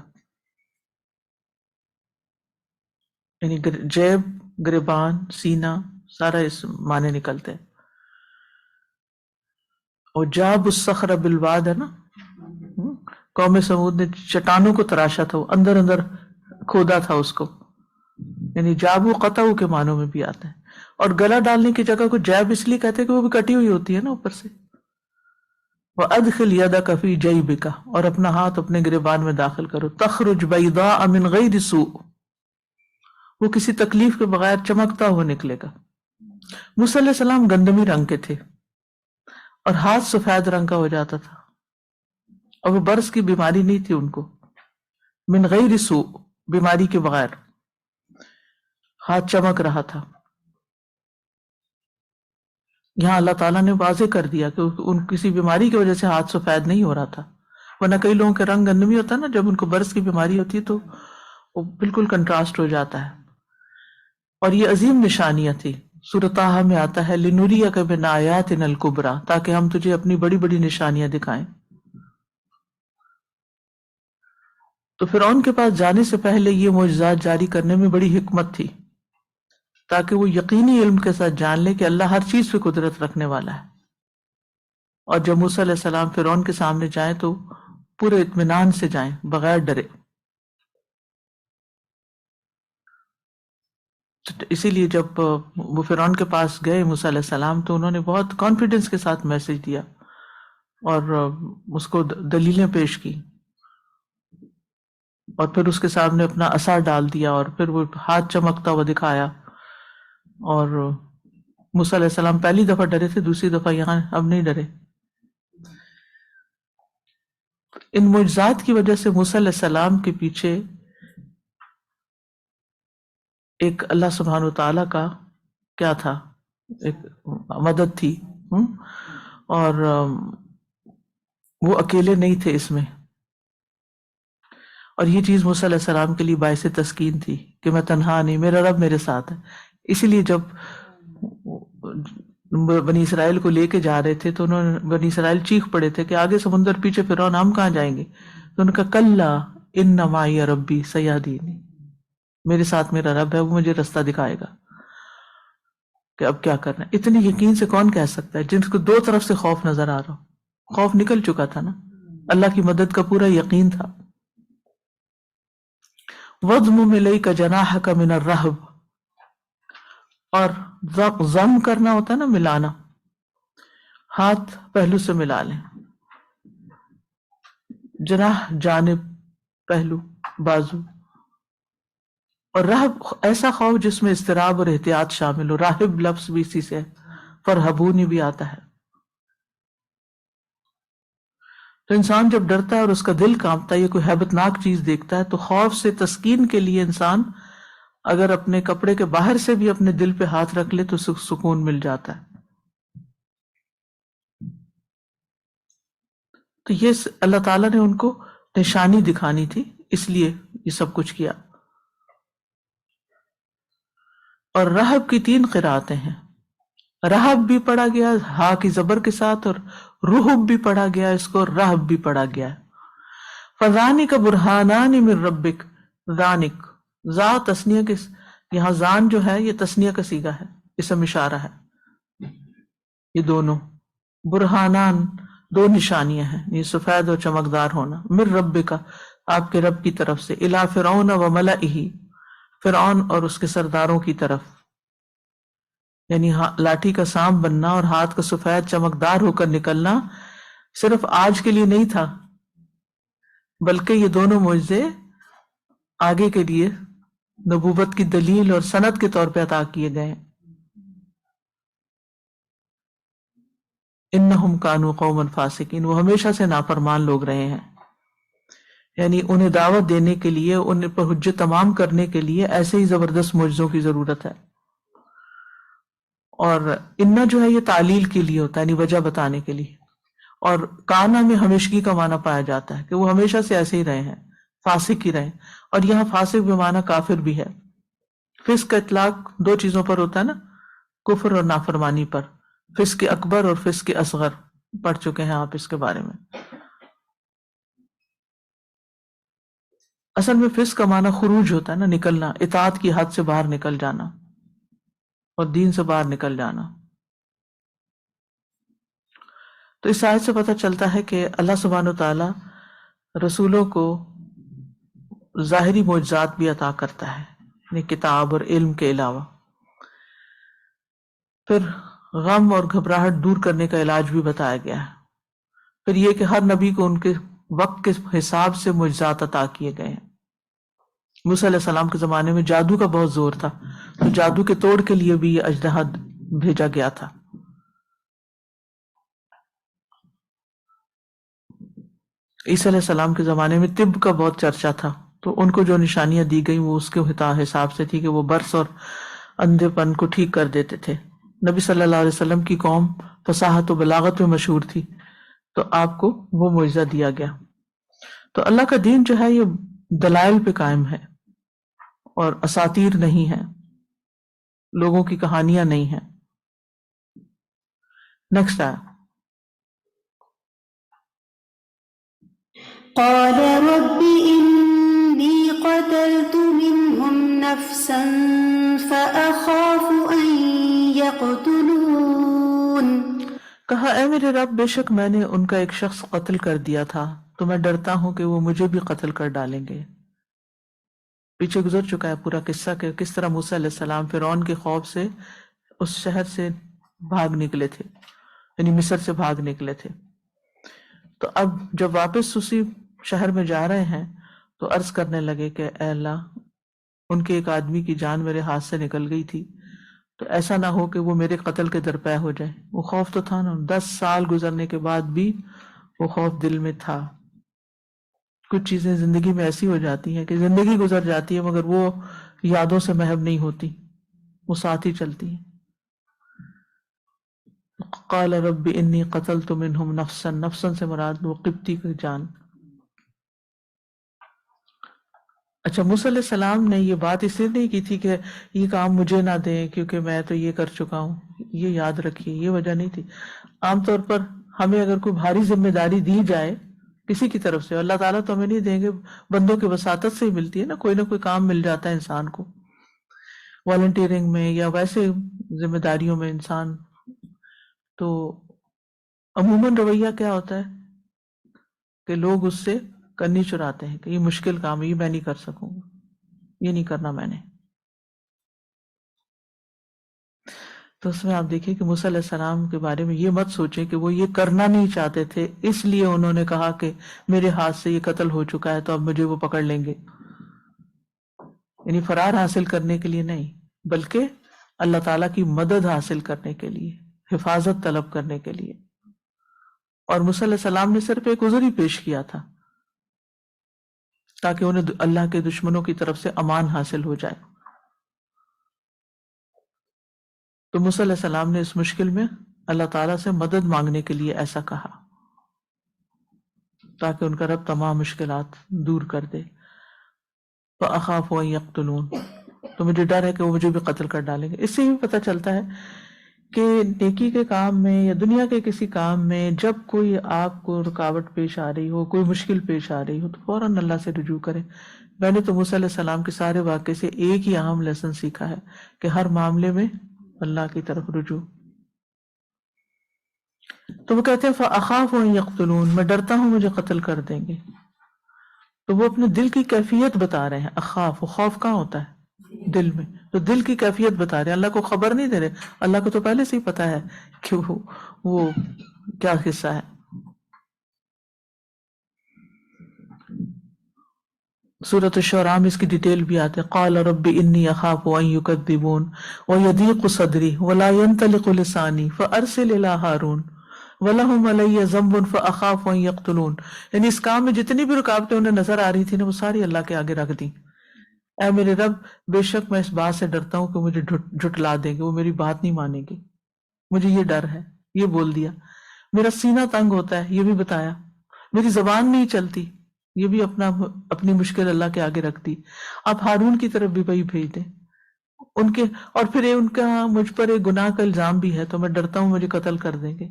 یعنی جیب، گریبان، سینہ، سارا اس معنی نکلتے ہیں۔ اور جاب الصخر بالواد ہے نا، قوم سمود نے چٹانوں کو تراشا تھا، وہ اندر اندر کھودا تھا اس کو، یعنی جابو قطعو کے معنوں میں بھی آتا ہے۔ اور گلا ڈالنے کی جگہ کو جیب اس لیے کہتے ہیں کہ وہ بھی کٹی ہوئی ہوتی ہے نا اوپر سے۔ وَأَدْخِلْ يَدَكَ فِي جَيْبِكَ، اور اپنا ہاتھ اپنے گریبان میں داخل کرو، تخرج بيضاء من غیر سوء، وہ کسی تکلیف کے بغیر چمکتا ہوا نکلے گا۔ موسیٰ علیہ السلام گندمی رنگ کے تھے اور ہاتھ سفید رنگ کا ہو جاتا تھا، اور وہ برس کی بیماری نہیں تھی ان کو، من غیر سوء، بیماری کے بغیر ہاتھ چمک رہا تھا۔ یہاں اللہ تعالیٰ نے واضح کر دیا کہ ان کسی بیماری کی وجہ سے ہاتھ سفید نہیں ہو رہا تھا، ورنہ کئی لوگوں کے رنگ گندمی ہوتا ہے نا، جب ان کو برس کی بیماری ہوتی ہے تو وہ بالکل کنٹراسٹ ہو جاتا ہے۔ اور یہ عظیم نشانیاں تھی، سورۃ طٰہٰ میں آتا ہے لِنُرِيَكَ مِنْ آیَاتِنَا الْكُبْرىٰ، تاکہ ہم تجھے اپنی بڑی بڑی نشانیاں دکھائیں۔ تو فرعون کے پاس جانے سے پہلے یہ معجزات جاری کرنے میں بڑی حکمت تھی، تاکہ وہ یقینی علم کے ساتھ جان لے کہ اللہ ہر چیز پہ قدرت رکھنے والا ہے، اور جب موسیٰ علیہ السلام فرعون کے سامنے جائیں تو پورے اطمینان سے جائیں، بغیر ڈرے۔ اسی لیے جب وہ فرعون کے پاس گئے موسیٰ علیہ السلام تو انہوں نے بہت کانفیڈنس کے ساتھ میسج دیا اور اس کو دلیلیں پیش کی، اور پھر اس کے سامنے اپنا عصا ڈال دیا اور پھر وہ ہاتھ چمکتا ہوا دکھایا، اور موسیٰ علیہ السلام پہلی دفعہ ڈرے تھے، دوسری دفعہ یہاں اب نہیں ڈرے۔ ان معجزات کی وجہ سے موسیٰ علیہ السلام کے پیچھے ایک اللہ سبحانہ و تعالیٰ کا کیا تھا، ایک مدد تھی، اور وہ اکیلے نہیں تھے اس میں، اور یہ چیز موسیٰ علیہ السلام کے لیے باعث تسکین تھی کہ میں تنہا نہیں، میرا رب میرے ساتھ ہے۔ اسی لیے جب بنی اسرائیل کو لے کے جا رہے تھے تو انہوں نے بنی اسرائیل چیخ پڑے تھے کہ آگے سمندر پیچھے فرعون، ہم کہاں جائیں گے؟ تو انہوں نے کہا کلا ان معی ربی سیہدینی، میرے ساتھ میرا رب ہے، وہ مجھے رستہ دکھائے گا کہ اب کیا کرنا ہے۔ اتنی یقین سے کون کہہ سکتا ہے جن کو دو طرف سے خوف نظر آ رہا ہو؟ خوف نکل چکا تھا نا، اللہ کی مدد کا پورا یقین تھا۔ وَضْمُمْ إِلَيْكَ جَنَاحَكَ مِنَ الرَّهْبِ، اور ضم کرنا ہوتا ہے نا، ملانا، ہاتھ پہلو سے ملا لیں، جناح جانب، پہلو بازو، اور رہب ایسا خوف جس میں اضطراب اور احتیاط شامل ہو، راہب لفظ بھی اسی سے ہے، فرہبونی بھی آتا ہے۔ تو انسان جب ڈرتا ہے اور اس کا دل کانپتا ہے، یہ کوئی ہیبت ناک چیز دیکھتا ہے، تو خوف سے تسکین کے لیے انسان اگر اپنے کپڑے کے باہر سے بھی اپنے دل پہ ہاتھ رکھ لے تو سکون مل جاتا ہے۔ تو یہ اللہ تعالیٰ نے ان کو نشانی دکھانی تھی، اس لیے یہ سب کچھ کیا۔ اور رہب کی 3 قراتیں ہیں، رہب بھی پڑھا گیا ہا کی زبر کے ساتھ، اور رہب بھی پڑھا گیا، اس کو رہب بھی پڑھا گیا۔ فذانک برہانان من ربک، ذانک ذا تسنیہ کے، یہاں زان جو ہے یہ تسنیہ کا صیغہ ہے، اسم اشارہ ہے، یہ دونوں برہانان 2 نشانیاں ہیں، یہ سفید اور چمکدار ہونا، من ربک آپ کے رب کی طرف سے، الی فرعون و ملئہ، فرعون اور اس کے سرداروں کی طرف، یعنی لاٹھی کا سانپ بننا اور ہاتھ کا سفید چمکدار ہو کر نکلنا صرف آج کے لیے نہیں تھا، بلکہ یہ دونوں معجزے آگے کے لیے نبوت کی دلیل اور سند کے طور پہ عطا کیے گئے۔ انہم کانوا قوما فاسقین، وہ ہمیشہ سے نافرمان لوگ رہے ہیں، یعنی انہیں دعوت دینے کے لیے، ان پر حجت تمام کرنے کے لیے ایسے ہی زبردست معجزوں کی ضرورت ہے۔ اور انہ جو ہے یہ تعلیل کے لیے ہوتا ہے، یعنی وجہ بتانے کے لیے، اور کانا میں ہمیشگی کا معنی پایا جاتا ہے کہ وہ ہمیشہ سے ایسے ہی رہے ہیں، فاسق ہی رہے، اور یہاں فاسق بمعنی کافر بھی ہے۔ فسق کا اطلاق 2 چیزوں پر ہوتا ہے نا، کفر اور نافرمانی پر، فسق اکبر اور فسق اصغر، پڑھ چکے ہیں آپ اس کے بارے میں۔ اصل میں فسق کا معنی خروج ہوتا ہے نا، نکلنا، اطاعت کی حد سے باہر نکل جانا اور دین سے باہر نکل جانا۔ تو اس آیت سے پتہ چلتا ہے کہ اللہ سبحانہ وتعالی رسولوں کو ظاہری معجزات بھی عطا کرتا ہے، یعنی کتاب اور علم کے علاوہ۔ پھر غم اور گھبراہٹ دور کرنے کا علاج بھی بتایا گیا ہے۔ پھر یہ کہ ہر نبی کو ان کے وقت کے حساب سے معجزات عطا کیے گئے ہیں۔ موسیٰ علیہ السلام کے زمانے میں جادو کا بہت زور تھا، تو جادو کے توڑ کے لیے بھی یہ اژدہا بھیجا گیا تھا۔ عیسیٰ علیہ السلام کے زمانے میں طب کا بہت چرچا تھا، تو ان کو جو نشانیاں دی گئیں وہ اس کے حساب سے تھی کہ وہ برس اور اندھے پن کو ٹھیک کر دیتے تھے۔ نبی صلی اللہ علیہ وسلم کی قوم فصاحت و بلاغت میں مشہور تھی، تو آپ کو وہ معجزہ دیا گیا۔ تو اللہ کا دین جو ہے یہ دلائل پہ قائم ہے اور اساطیر نہیں ہے، لوگوں کی کہانیاں نہیں ہیں۔ نیکسٹ آیا قال رب إني قتلت منهم نفسا فأخاف أن يقتلون، کہا اے میرے رب بے شک میں نے ان کا ایک شخص قتل کر دیا تھا، تو میں ڈرتا ہوں کہ وہ مجھے بھی قتل کر ڈالیں گے۔ پیچھے گزر چکا ہے پورا قصہ کہ کس طرح موسیٰ علیہ السلام فرعون کے خوف سے اس شہر سے بھاگ نکلے تھے، یعنی مصر سے بھاگ نکلے تھے. تو اب جب واپس اسی شہر میں جا رہے ہیں تو عرض کرنے لگے کہ اے اللہ، ان کے ایک آدمی کی جان میرے ہاتھ سے نکل گئی تھی، تو ایسا نہ ہو کہ وہ میرے قتل کے درپے ہو جائے. وہ خوف تو تھا نا، 10 سال گزرنے کے بعد بھی وہ خوف دل میں تھا. کچھ چیزیں زندگی میں ایسی ہو جاتی ہیں کہ زندگی گزر جاتی ہے مگر وہ یادوں سے محو نہیں ہوتی، وہ ساتھ ہی چلتی ہیں. قال رب انی قتلت منہم نفسا، نفسا سے مراد وہ قبطی کی جان. اچھا، موسیٰ علیہ السلام نے یہ بات اس لیے نہیں کی تھی کہ یہ کام مجھے نہ دیں کیونکہ میں تو یہ کر چکا ہوں، یہ یاد رکھیے، یہ وجہ نہیں تھی. عام طور پر ہمیں اگر کوئی بھاری ذمہ داری دی جائے کسی کی طرف سے، اللہ تعالیٰ تو ہمیں نہیں دیں گے، بندوں کی وساطت سے ہی ملتی ہے نا، کوئی نہ کوئی کام مل جاتا ہے انسان کو، والنٹیئرنگ میں یا ویسے ذمہ داریوں میں انسان. تو عموماً رویہ کیا ہوتا ہے کہ لوگ اس سے کرنی چراتے ہیں کہ یہ مشکل کام ہے، یہ میں نہیں کر سکوں گا، یہ نہیں کرنا میں نے. تو اس میں آپ دیکھیں کہ موسیٰ علیہ السلام کے بارے میں یہ مت سوچیں کہ وہ یہ کرنا نہیں چاہتے تھے اس لیے انہوں نے کہا کہ میرے ہاتھ سے یہ قتل ہو چکا ہے تو اب مجھے وہ پکڑ لیں گے. یعنی فرار حاصل کرنے کے لیے نہیں، بلکہ اللہ تعالیٰ کی مدد حاصل کرنے کے لیے، حفاظت طلب کرنے کے لیے. اور موسیٰ علیہ السلام نے صرف ایک عذر ہی پیش کیا تھا تاکہ انہیں اللہ کے دشمنوں کی طرف سے امان حاصل ہو جائے. تو موسیٰ علیہ السلام نے اس مشکل میں اللہ تعالیٰ سے مدد مانگنے کے لیے ایسا کہا تاکہ ان کا رب تمام مشکلات دور کر دے. فَأَخَافُ أَن يَقْتُلُونَ، تو مجھے ڈر ہے کہ وہ مجھے بھی قتل کر ڈالیں گے. اس سے بھی پتہ چلتا ہے کہ نیکی کے کام میں یا دنیا کے کسی کام میں جب کوئی آپ کو رکاوٹ پیش آ رہی ہو، کوئی مشکل پیش آ رہی ہو، تو فوراً اللہ سے رجوع کریں. میں نے تو موسیٰ علیہ السلام کے سارے واقعے سے ایک ہی اہم لیسن سیکھا ہے کہ ہر معاملے میں اللہ کی طرف رجوع. تو وہ کہتے ہیں فَأَخَافُ أَن يَقْتُلُونَ، میں ڈرتا ہوں مجھے قتل کر دیں گے. تو وہ اپنے دل کی کیفیت بتا رہے ہیں. اخاف، خوف کہاں ہوتا ہے؟ دل میں. تو دل کی کیفیت بتا رہے ہیں، اللہ کو خبر نہیں دے رہے، اللہ کو تو پہلے سے ہی پتا ہے کہ وہ کیا قصہ ہے. سورۃ الشعراء میں اس کی ڈیٹیل بھی آتے ہیں. قال رب انی اخاف ان یکذبون ویضیق صدری ولا ینطلق لسانی فارسل الی ہارون وَلَهُمْ عَلَيَّ ذَنْبٌ فَأَخَافُ أَن يَقْتُلُونَ. یعنی اس کام میں جتنی بھی رکاوٹیں انہیں نظر آ رہی تھی نا، وہ ساری اللہ کے آگے رکھ دی. اے میرے رب، بے شک میں اس بات سے ڈرتا ہوں کہ مجھے جھٹلا دیں گے، وہ میری بات نہیں مانیں گے، مجھے یہ ڈر ہے. یہ بول دیا. میرا سینہ تنگ ہوتا ہے، یہ بھی بتایا. میری زبان نہیں چلتی، یہ بھی اپنی مشکل اللہ کے آگے رکھ دی. آپ ہارون کی طرف بھی وہی بھیج دیں ان کے، اور پھر ان کا مجھ پر ایک گناہ کا الزام بھی ہے تو میں ڈرتا ہوں مجھے قتل کر دیں گے.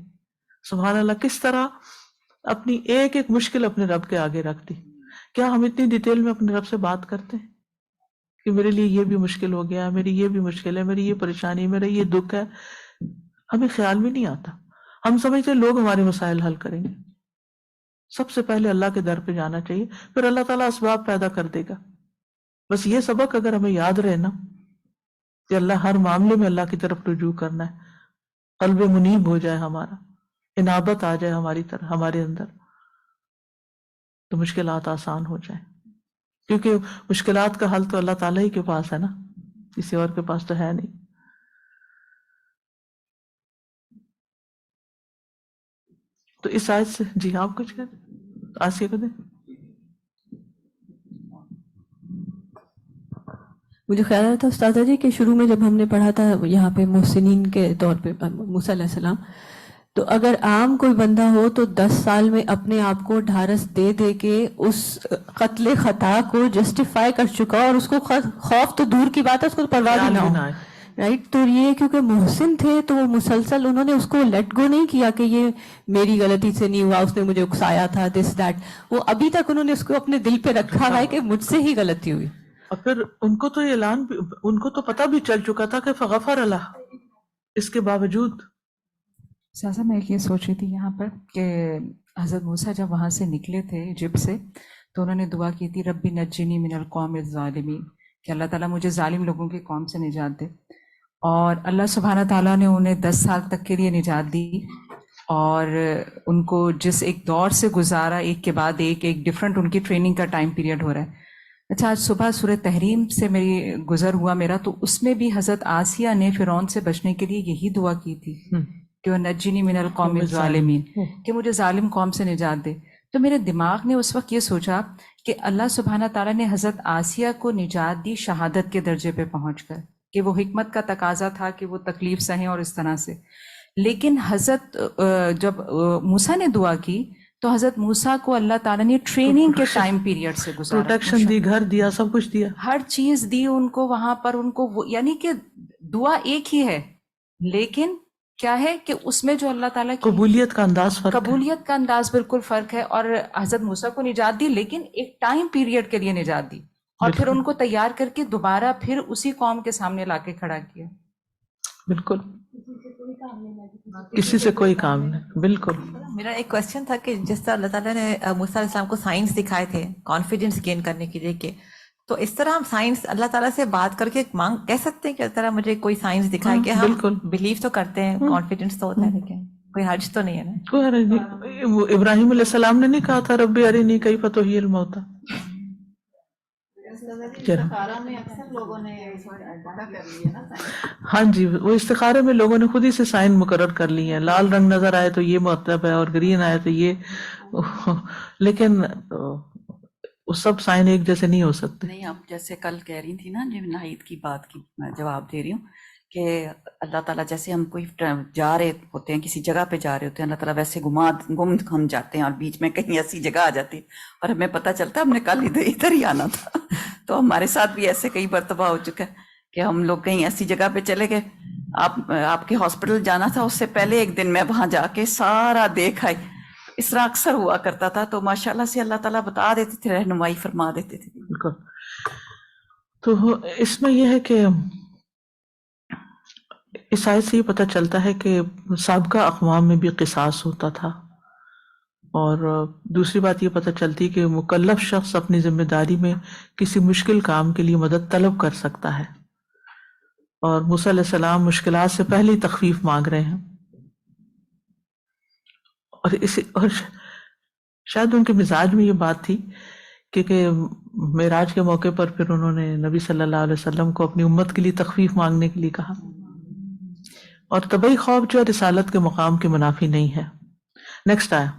سبحان اللہ، کس طرح اپنی ایک ایک مشکل اپنے رب کے آگے رکھ دی. کیا ہم اتنی ڈیٹیل میں اپنے رب سے بات کرتے ہیں کہ میرے لیے یہ بھی مشکل ہو گیا، میری یہ بھی مشکل ہے، میری یہ پریشانی، میرا یہ دکھ ہے؟ ہمیں خیال بھی نہیں آتا. ہم سمجھتے ہیں لوگ ہمارے مسائل حل کریں گے. سب سے پہلے اللہ کے در پہ جانا چاہیے، پھر اللہ تعالیٰ اسباب پیدا کر دے گا. بس یہ سبق اگر ہمیں یاد رہے نا کہ اللہ ہر معاملے میں اللہ کی طرف رجوع کرنا ہے، قلب منیب ہو جائے ہمارا، انابت آ جائے ہمارے اندر، تو مشکلات آسان ہو جائیں. کیونکہ مشکلات کا حل تو اللہ تعالیٰ ہی کے پاس ہے نا، کسی اور کے پاس تو ہے نہیں. تو اس آیت سے جی آپ کچھ کہتے آسیہ کو دیں. مجھے خیال آیا تھا استاذہ جی کہ شروع میں جب ہم نے پڑھا تھا یہاں پہ محسنین کے طور پہ موسیٰ علیہ السلام، تو اگر عام کوئی بندہ ہو تو 10 سال میں اپنے آپ کو ڈھارس دے دے کے اس قتل خطا کو جسٹیفائی کر چکا، اور اس کو خوف تو دور کی بات ہے، اس کو پرواہ بھی نہ ہو، رائٹ. تو یہ کیونکہ محسن تھے تو وہ مسلسل انہوں نے اس کو لیٹ گو نہیں کیا کہ یہ میری غلطی سے نہیں ہوا، اس نے مجھے اکسایا تھا، دس دیٹ. وہ ابھی تک انہوں نے اس کو اپنے دل پہ رکھا ہوا ہے کہ مجھ سے ہی غلطی ہوئی. اور پھر ان کو تو اعلان بھی، ان کو تو پتہ بھی چل چکا تھا کہ فغفر اللہ، اس کے باوجود. سازا میں یہ سوچ رہی تھی یہاں پر کہ حضرت موسیٰ جب وہاں سے نکلے تھے ایجپٹ سے تو انہوں نے دعا کی تھی ربی نجنی من القوم الظالمین، کہ اللہ تعالیٰ مجھے ظالم لوگوں کی قوم سے نجات دے. اور اللہ سبحانہ تعالیٰ نے انہیں 10 سال تک کے لیے نجات دی اور ان کو جس ایک دور سے گزارا ایک کے بعد ایک ڈفرینٹ ان کی ٹریننگ کا ٹائم پیریڈ ہو رہا ہے. اچھا آج صبح سورہ تحریم سے میری گزر ہوا میرا, تو اس میں بھی حضرت آسیہ نے فرعون سے بچنے کے لیے یہی دعا کی تھی کہ وہ نجنی من القوم الظالمین, کہ مجھے ظالم قوم سے نجات دے. تو میرے دماغ نے اس وقت یہ سوچا کہ اللہ سبحانہ تعالیٰ نے حضرت آسیہ کو نجات دی شہادت کے درجے پہ پہنچ کر, کہ وہ حکمت کا تقاضا تھا کہ وہ تکلیف سہیں اور اس طرح سے. لیکن حضرت جب موسیٰ نے دعا کی تو حضرت موسیٰ کو اللہ تعالیٰ نے ٹریننگ کے ٹائم پیریڈ سے گزارا, پروٹیکشن دی, گھر دیا, سب کچھ دیا, ہر چیز دی ان کو وہاں پر. ان کو یعنی کہ دعا ایک ہی ہے, لیکن کیا ہے کہ اس میں جو اللہ تعالیٰ کی قبولیت کا انداز فرق ہے. قبولیت کا انداز بالکل فرق ہے. اور حضرت موسیٰ کو نجات دی لیکن ایک ٹائم پیریڈ کے لیے نجات دی, اور پھر ان کو تیار کر کے دوبارہ پھر اسی قوم کے سامنے لا کے کھڑا کیا. بالکل, کسی سے کوئی کام نہیں. بالکل. میرا ایک کوشچن تھا کہ جس طرح اللہ تعالیٰ نے موسیٰ علیہ السلام کو سائنس دکھائے تھے کانفیڈنس گین کرنے کے لیے, کہ تو اس طرح ہم سائنس اللہ تعالیٰ سے بات کر کے مانگ کہہ سکتے ہیں کہ اللہ تعالیٰ مجھے کوئی سائنس دکھائے, کہ ہم بلیو تو کرتے ہیں, کانفیڈنس تو ہوتا ہے, لیکن کوئی حرج تو نہیں ہے نا. کوئی حرج نہیں. وہ ابراہیم علیہ السلام نے نہیں کہا تھا ربی ارنی کیف تحیی الموتی؟ ہاں جی, وہ استخارے میں لوگوں نے خود ہی سے سائن مقرر کر لی ہیں. لال رنگ نظر آئے تو یہ مرتب ہے, اور گرین آئے تو یہ, لیکن وہ سب سائن ایک جیسے نہیں ہو سکتے. نہیں, آپ جیسے کل کہہ رہی تھی نا, جو ناہید کی بات کی میں جواب دے رہی ہوں, کہ اللہ تعالیٰ جیسے ہم کوئی جا رہے ہوتے ہیں, کسی جگہ پہ جا رہے ہوتے ہیں, اللہ تعالیٰ ویسے گم ہم جاتے ہیں اور بیچ میں کہیں ایسی جگہ آ جاتی ہے اور ہمیں پتہ چلتا ہے ہم نے کل ادھر ہی آنا تھا. تو ہمارے ساتھ بھی ایسے کئی مرتبہ ہو چکا ہے کہ ہم لوگ کہیں ایسی جگہ پہ چلے گئے, آپ کے ہاسپٹل جانا تھا, اس سے پہلے ایک دن میں وہاں جا کے سارا دیکھ آئی. اس طرح اکثر ہوا کرتا تھا, تو ماشاءاللہ سے اللہ تعالیٰ بتا دیتے تھے, رہنمائی فرما دیتے تھے. بالکل. تو اس میں یہ ہے کہ اس آیت سے یہ پتہ چلتا ہے کہ سابقہ اقوام میں بھی قصاص ہوتا تھا, اور دوسری بات یہ پتہ چلتی کہ مکلف شخص اپنی ذمہ داری میں کسی مشکل کام کے لیے مدد طلب کر سکتا ہے, اور موسیٰ علیہ السلام مشکلات سے پہلے ہی تخفیف مانگ رہے ہیں. اور شاید ان کے مزاج میں یہ بات تھی کہ معراج کے موقع پر پھر انہوں نے نبی صلی اللہ علیہ وسلم کو اپنی امت کے لیے تخفیف مانگنے کے لیے کہا, اور طبعی خوف جو رسالت کے مقام کے منافی نہیں ہے. نیکسٹ آیا.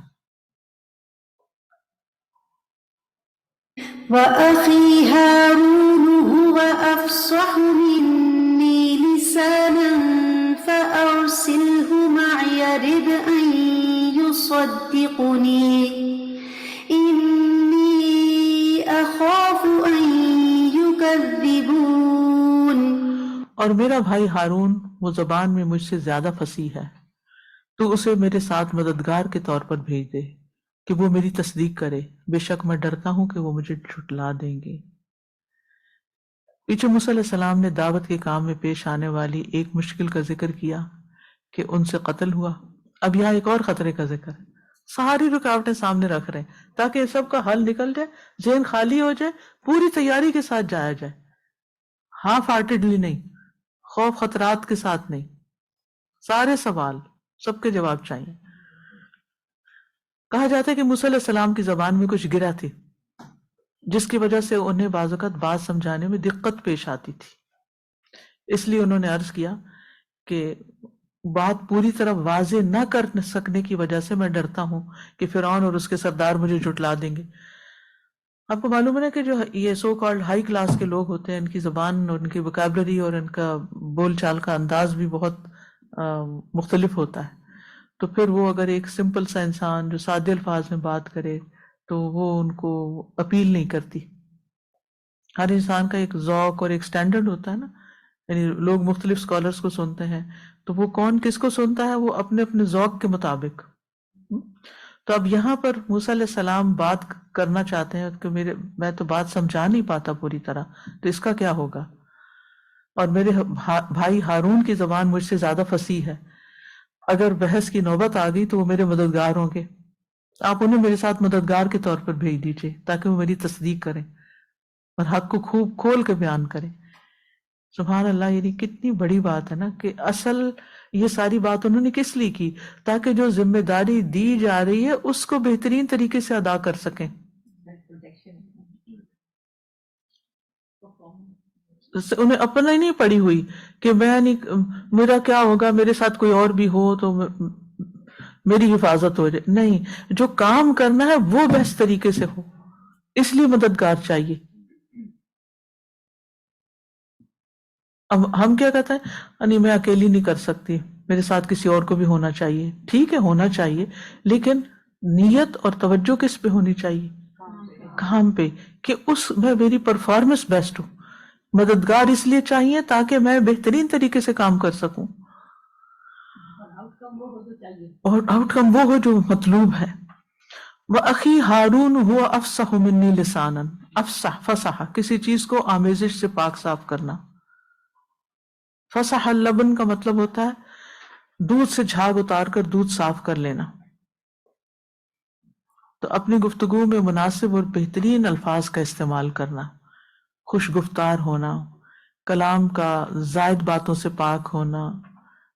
وَأَخِي هَارُونُ هُوَ أَفْصَحُ مِنِّي لِسَانًا فَأَرْسِلْهُ مَعِيَ رِدْءًا يُصَدِّقُنِي إِنِّي أَخَافُ أَن يُكَذِّبُونِ. اور میرا بھائی ہارون وہ زبان میں مجھ سے زیادہ فصیح ہے, تو اسے میرے ساتھ مددگار کے طور پر بھیج دے کہ وہ میری تصدیق کرے, بے شک میں ڈرتا ہوں کہ وہ مجھے جھٹلا دیں گے. پیچھے موسیٰ علیہ السلام نے دعوت کے کام میں پیش آنے والی ایک مشکل کا ذکر کیا کہ ان سے قتل ہوا. اب یہاں ایک اور خطرے کا ذکر ہے. ساری رکاوٹیں سامنے رکھ رہے ہیں تاکہ سب کا حل نکل جائے, ذہن خالی ہو جائے, پوری تیاری کے ساتھ جایا جائے, ہاف ہارٹیڈلی نہیں, خوف خطرات کے ساتھ نہیں. سارے سوال سب کے جواب چاہیے. کہا جاتا ہے کہ موسیٰ علیہ السلام کی زبان میں کچھ گرا تھی, جس کی وجہ سے انہیں بعض اوقات بات سمجھانے میں دقت پیش آتی تھی. اس لیے انہوں نے عرض کیا کہ بات پوری طرح واضح نہ کر سکنے کی وجہ سے میں ڈرتا ہوں کہ فرعون اور اس کے سردار مجھے جھٹلا دیں گے. آپ کو معلوم ہے کہ جو یہ سو کالڈ ہائی کلاس کے لوگ ہوتے ہیں, ان کی زبان اور ان کی وکیبلری اور ان کا بول چال کا انداز بھی بہت مختلف ہوتا ہے. تو پھر وہ اگر ایک سمپل سا انسان جو سادے الفاظ میں بات کرے تو وہ ان کو اپیل نہیں کرتی. ہر انسان کا ایک ذوق اور ایک سٹینڈرڈ ہوتا ہے نا, یعنی لوگ مختلف اسکالرس کو سنتے ہیں, تو وہ کون کس کو سنتا ہے وہ اپنے اپنے ذوق کے مطابق. تو اب یہاں پر موسیٰ علیہ السلام بات کرنا چاہتے ہیں کہ میں تو بات سمجھا نہیں پاتا پوری طرح, تو اس کا کیا ہوگا, اور میرے بھائی ہارون کی زبان مجھ سے زیادہ فصیح ہے, اگر بحث کی نوبت آ گئی تو وہ میرے مددگار ہوں گے, آپ انہیں میرے ساتھ مددگار کے طور پر بھیج دیجئے تاکہ وہ میری تصدیق کریں. اور حق کو خوب کھول کے بیان کرے. سبحان اللہ، یعنی کتنی بڑی بات ہے نا کہ اصل یہ ساری بات انہوں نے کس لیے کی؟ تاکہ جو ذمہ داری دی جا رہی ہے اس کو بہترین طریقے سے ادا کر سکیں. انہیں اپنا ہی نہیں پڑی ہوئی کہ میں نہیں، میرا کیا ہوگا، میرے ساتھ کوئی اور بھی ہو تو میری حفاظت ہو جائے. نہیں، جو کام کرنا ہے وہ بیسٹ طریقے سے ہو، اس لیے مددگار چاہیے. اب ہم کیا کہتے ہیں، نہیں میں اکیلی نہیں کر سکتی، میرے ساتھ کسی اور کو بھی ہونا چاہیے. ٹھیک ہے ہونا چاہیے، لیکن نیت اور توجہ کس پہ ہونی چاہیے؟ کام پہ، کہ اس میں میری پرفارمنس بیسٹ ہو. مددگار اس لیے چاہیے تاکہ میں بہترین طریقے سے کام کر سکوں، اور آؤٹ کم وہ ہو جو مطلوب ہے. وَأَخِي ہارون هُوَ أَفْصَحُ مِنِّي لِسَانًا. افصح، فصح، کسی چیز کو آمیزش سے پاک صاف کرنا. فصح اللبن کا مطلب ہوتا ہے دودھ سے جھاگ اتار کر دودھ صاف کر لینا. تو اپنی گفتگو میں مناسب اور بہترین الفاظ کا استعمال کرنا، خوش گفتار ہونا، کلام کا زائد باتوں سے پاک ہونا،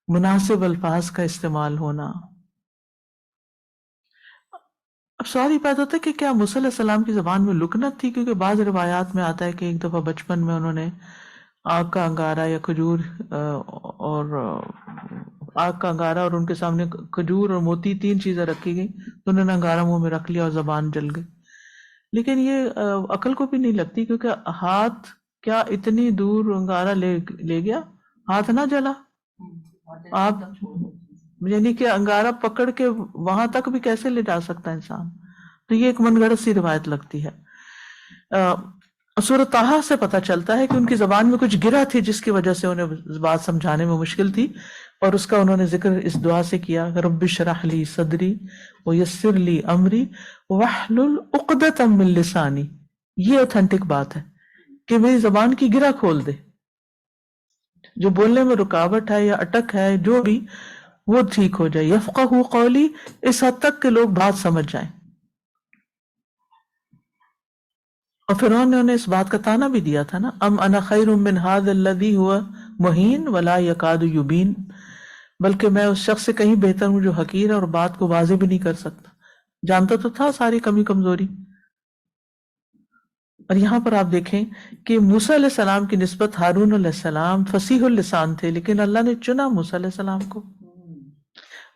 مناسب الفاظ کا استعمال ہونا. اب سوال یہ پیدا ہوتا ہے کہ کیا موسیٰ علیہ السلام کی زبان میں لکنت تھی؟ کیونکہ بعض روایات میں آتا ہے کہ ایک دفعہ بچپن میں انہوں نے آگ کا انگارہ یا کھجور اور آگ کا انگارہ اور ان کے سامنے کھجور اور موتی، 3 چیزیں رکھی گئی، تو انہوں نے انگارہ منہ میں رکھ لیا اور زبان جل گئی. لیکن یہ عقل کو بھی نہیں لگتی، کیونکہ ہاتھ کیا اتنی دور انگارہ لے گیا، ہاتھ نہ جلا. آپ یعنی کہ انگارہ پکڑ کے وہاں تک بھی کیسے لے جا سکتا ہے انسان؟ تو یہ ایک من گھڑت سی روایت لگتی ہے. سورۃ طٰہٰ سے پتہ چلتا ہے کہ ان کی زبان میں کچھ گرہ تھی جس کی وجہ سے انہیں بات سمجھانے میں مشکل تھی، اور اس کا انہوں نے ذکر اس دعا سے کیا، رب اشرح لی صدری ویسر لی امری واحلل عقدۃ من لسانی. یہ اوتھینٹک بات ہے کہ میری زبان کی گرہ کھول دے، جو بولنے میں رکاوٹ ہے یا اٹک ہے جو بھی، وہ ٹھیک ہو جائے. یفقہوا قولی، اس حد تک کہ لوگ بات سمجھ جائیں. اور فرعون نے انہیں اس بات کا طعنہ بھی دیا تھا نا، ام انا خیر من ھذا الذی ھو مہین ولا یکاد یبین، بلکہ میں اس شخص سے کہیں بہتر ہوں جو حقیر ہے اور بات کو واضح بھی نہیں کر سکتا. جانتا تو تھا ساری کمی کمزوری. اور یہاں پر آپ دیکھیں کہ موسیٰ علیہ السلام کی نسبت ہارون علیہ السلام فصیح اللسان تھے، لیکن اللہ نے چنا موسیٰ علیہ السلام کو.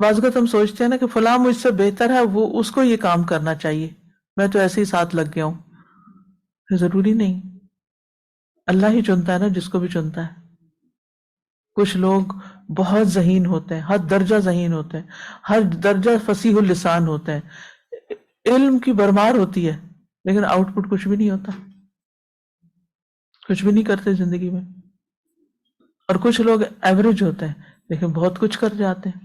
بعض اوقات ہم سوچتے ہیں نا کہ فلاں مجھ سے بہتر ہے، وہ اس کو یہ کام کرنا چاہیے، میں تو ایسے ہی ساتھ لگ گیا ہوں. ضروری نہیں، اللہ ہی چنتا ہے نا جس کو بھی چنتا ہے. کچھ لوگ بہت ذہین ہوتے ہیں، ہر درجہ ذہین ہوتے ہیں، ہر درجہ فصیح اللسان ہوتے ہیں، علم کی بھرمار ہوتی ہے، لیکن آؤٹ پٹ کچھ بھی نہیں ہوتا، کچھ بھی نہیں کرتے زندگی میں. اور کچھ لوگ ایوریج ہوتے ہیں لیکن بہت کچھ کر جاتے ہیں.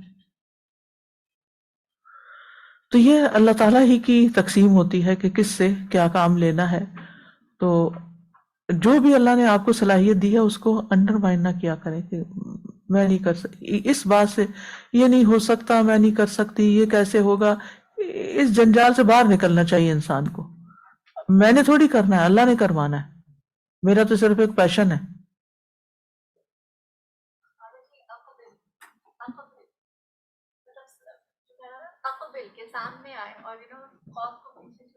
تو یہ اللہ تعالیٰ ہی کی تقسیم ہوتی ہے کہ کس سے کیا کام لینا ہے. تو جو بھی اللہ نے آپ کو صلاحیت دی ہے اس کو انڈرمائن نہ کیا کریں کہ میں نہیں کر سکتی، اس بات سے یہ نہیں ہو سکتا، میں نہیں کر سکتی، یہ کیسے ہوگا. اس جنجال سے باہر نکلنا چاہیے انسان کو. میں نے تھوڑی کرنا ہے، اللہ نے کروانا ہے، میرا تو صرف ایک پیشن ہے.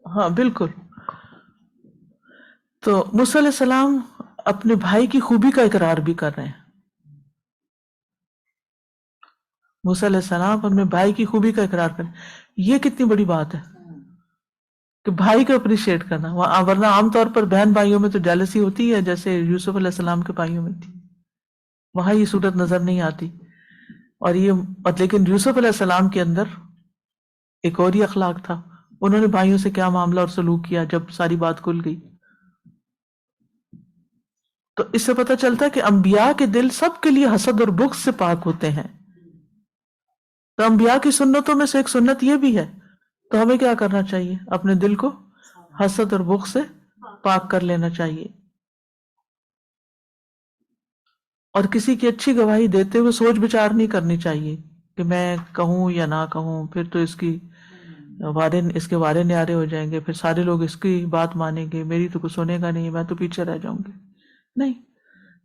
ہاں بالکل. تو موسیٰ علیہ السلام اپنے بھائی کی خوبی کا اقرار بھی کر رہے ہیں. موسیٰ علیہ السلام اپنے بھائی کی خوبی کا اقرار کر رہے ہیں. یہ کتنی بڑی بات ہے کہ بھائی کو اپریشیٹ کرنا. ورنہ عام طور پر بہن بھائیوں میں تو جیلسی ہوتی ہے جیسے یوسف علیہ السلام کے بھائیوں میں تھی، وہاں یہ صورت نظر نہیں آتی. اور لیکن یوسف علیہ السلام کے اندر ایک اور ہی اخلاق تھا. انہوں نے بھائیوں سے کیا معاملہ اور سلوک کیا جب ساری بات کھل گئی. تو اس سے پتہ چلتا ہے کہ انبیاء کے دل سب کے لیے حسد اور بغض سے پاک ہوتے ہیں. تو انبیاء کی سنتوں میں سے ایک سنت یہ بھی ہے. تو ہمیں کیا کرنا چاہیے؟ اپنے دل کو حسد اور بغض سے پاک کر لینا چاہیے. اور کسی کی اچھی گواہی دیتے ہوئے سوچ بچار نہیں کرنی چاہیے کہ میں کہوں یا نہ کہوں، پھر تو اس کی اس کے وارے نیارے ہو جائیں گے، پھر سارے لوگ اس کی بات مانیں گے، میری تو کچھ سنے گا نہیں، میں تو پیچھے رہ جاؤں گی. نہیں،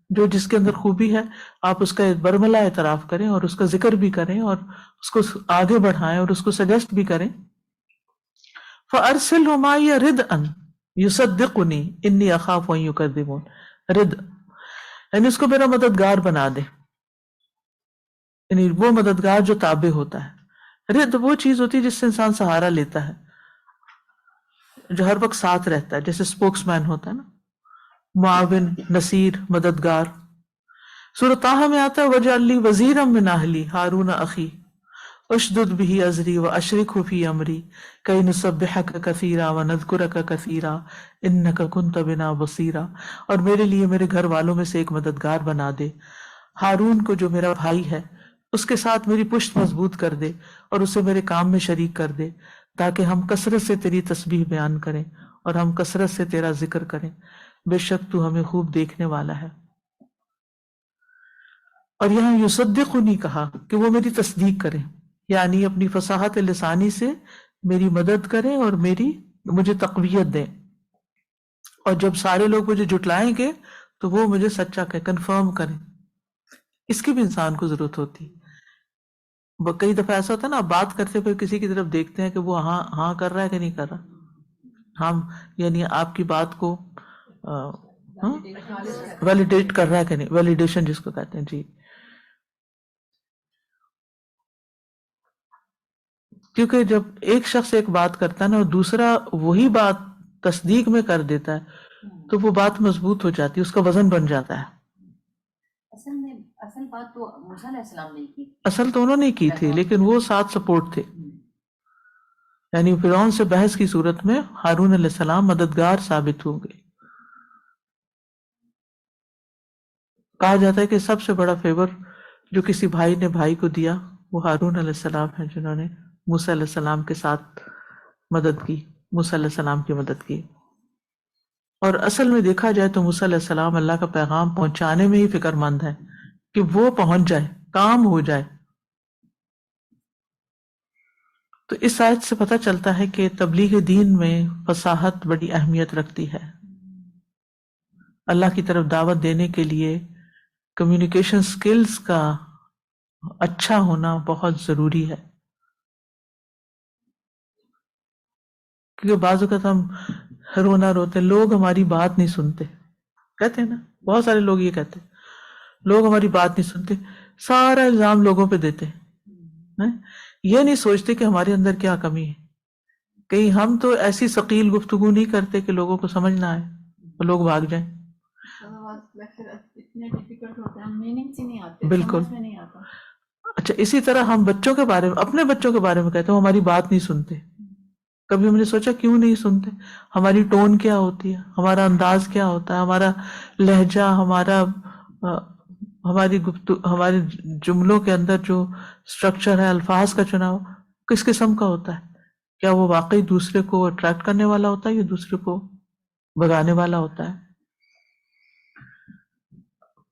جو جس کے اندر خوبی ہے آپ اس کا برملا اعتراف کریں اور اس کا ذکر بھی کریں اور اس کو آگے بڑھائیں اور اس کو سجیسٹ بھی کریں. فَأَرْسِلْهُ مَعِيَ رِدْءًا يُصَدِّقُنِي إِنِّي أَخَافُ أَن يُكَذِّبُونِ. رد یعنی اس کو میرا مددگار بنا دے، یعنی وہ مددگار جو تابع ہوتا ہے. رد وہ چیز ہوتی ہے جس سے انسان سہارا لیتا ہے، جو ہر وقت ساتھ رہتا ہے، جیسے اسپوکس مین ہوتا ہے نا، معاون، نصیر، مددگار. سورۃ طٰہٰ میں آتا ہے وَاجْعَل لِّي وَزِيرًا مِّنْ أَهْلِي هَارُونَ أَخِي اشدد به أزری وأشركه في أمری كي نسبحك كثيرا ونذكرك كثيرا إنك كنت بنا بصيرا. اور میرے لیے میرے گھر والوں میں سے ایک مددگار بنا دے، ہارون کو جو میرا بھائی ہے، اس کے ساتھ میری پشت مضبوط کر دے اور اسے میرے کام میں شریک کر دے، تاکہ ہم کثرت سے تیری تسبیح بیان کریں اور ہم کثرت سے تیرا ذکر کریں. بے شک تو ہمیں خوب دیکھنے والا ہے. اور یہاں یصدقنی کہا کہ وہ میری تصدیق کرے، یعنی اپنی فصاحت لسانی سے میری مدد کریں اور مجھے تقویت دیں. اور جب سارے لوگ مجھے جھٹلائیں گے تو وہ مجھے سچا کہ کنفرم کریں. اس کی بھی انسان کو ضرورت ہوتی ہے. کئی دفعہ ایسا ہوتا ہے نا، آپ بات کرتے ہوئے کسی کی طرف دیکھتے ہیں کہ وہ ہاں کر رہا ہے کہ نہیں کر رہا، ہم یعنی آپ کی بات کو ویلیڈیٹ کر رہا ہے کہ نہیں، ویلیڈیشن جس کو کہتے ہیں. جی، کیونکہ جب ایک شخص ایک بات کرتا ہے نا اور دوسرا وہی بات تصدیق میں کر دیتا ہے تو وہ بات مضبوط ہو جاتی ہے، اس کا وزن بن جاتا ہے. اصل بات تو موسیٰ علیہ السلام نے کی، اصل تو انہوں نے کی تھی، لیکن وہ ساتھ سپورٹ تھے. یعنی فرعون سے بحث کی صورت میں ہارون علیہ السلام مددگار ثابت ہوں گے. کہا جاتا ہے کہ سب سے بڑا فیور جو کسی بھائی نے بھائی کو دیا وہ ہارون علیہ السلام ہیں، جنہوں نے موسیٰ علیہ السلام کے ساتھ مدد کی، موسیٰ علیہ السلام کی مدد کی. اور اصل میں دیکھا جائے تو موسیٰ علیہ السلام اللہ کا پیغام پہنچانے میں ہی فکر مند ہے کہ وہ پہنچ جائے، کام ہو جائے. تو اس آیت سے پتہ چلتا ہے کہ تبلیغ دین میں فصاحت بڑی اہمیت رکھتی ہے. اللہ کی طرف دعوت دینے کے لیے کمیونیکیشن سکلز کا اچھا ہونا بہت ضروری ہے. کیونکہ بعض اوقات ہم رونا روتے، لوگ ہماری بات نہیں سنتے، کہتے ہیں نا، بہت سارے لوگ یہ کہتے ہیں لوگ ہماری بات نہیں سنتے، سارا الزام لوگوں پہ دیتے ہیں، یہ نہیں سوچتے کہ ہمارے اندر کیا کمی ہے. کہیں ہم تو ایسی ثقیل گفتگو نہیں کرتے کہ لوگوں کو سمجھ نہ آئے اور لوگ بھاگ جائیں. بالکل. اچھا، اسی طرح ہم بچوں کے بارے میں، اپنے بچوں کے بارے میں کہتے ہیں وہ ہماری بات نہیں سنتے. کبھی ہم نے سوچا کیوں نہیں سنتے؟ ہماری ٹون کیا ہوتی ہے، ہمارا انداز کیا ہوتا ہے، ہمارا لہجہ، ہمارے جملوں کے اندر جو سٹرکچر ہے، الفاظ کا چناؤ کس قسم کا ہوتا ہے؟ کیا وہ واقعی دوسرے کو اٹریکٹ کرنے والا ہوتا ہے یا دوسرے کو بھگانے والا ہوتا ہے؟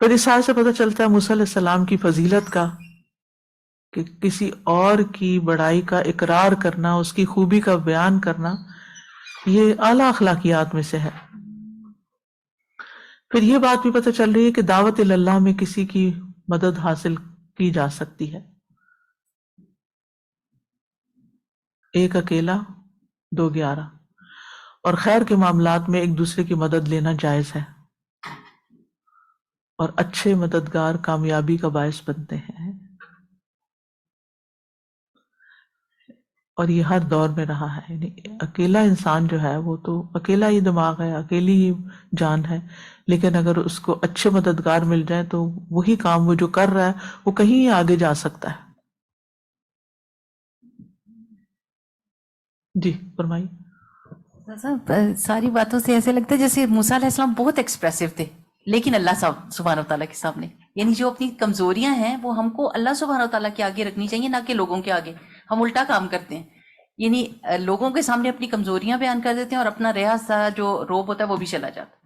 پھر اس آیت سے پتہ چلتا ہے موسیٰ علیہ السلام کی فضیلت کا، کہ کسی اور کی بڑائی کا اقرار کرنا، اس کی خوبی کا بیان کرنا، یہ اعلیٰ اخلاقیات میں سے ہے. پھر یہ بات بھی پتہ چل رہی ہے کہ دعوت اللہ میں کسی کی مدد حاصل کی جا سکتی ہے. ایک اکیلا، 2 11، اور خیر کے معاملات میں ایک دوسرے کی مدد لینا جائز ہے، اور اچھے مددگار کامیابی کا باعث بنتے ہیں. اور یہ ہر دور میں رہا ہے. یعنی اکیلا انسان جو ہے وہ تو اکیلا ہی دماغ ہے، اکیلی ہی جان ہے، لیکن اگر اس کو اچھے مددگار مل جائے تو وہی کام وہ جو کر رہا ہے وہ کہیں آگے جا سکتا ہے. جی فرمائیے. ساری باتوں سے ایسے لگتا ہے جیسے موسیٰ علیہ السلام بہت ایکسپریسو تھے، لیکن اللہ سبحانہ وتعالیٰ کے سامنے، یعنی جو اپنی کمزوریاں ہیں وہ ہم کو اللہ سبحانہ وتعالیٰ کے آگے رکھنی چاہیے، نہ کہ لوگوں کے آگے. ہم الٹا کام کرتے ہیں، یعنی لوگوں کے سامنے اپنی کمزوریاں بیان کر دیتے ہیں اور اپنا ریاض جو روب ہوتا ہے وہ بھی چلا جاتا ہے.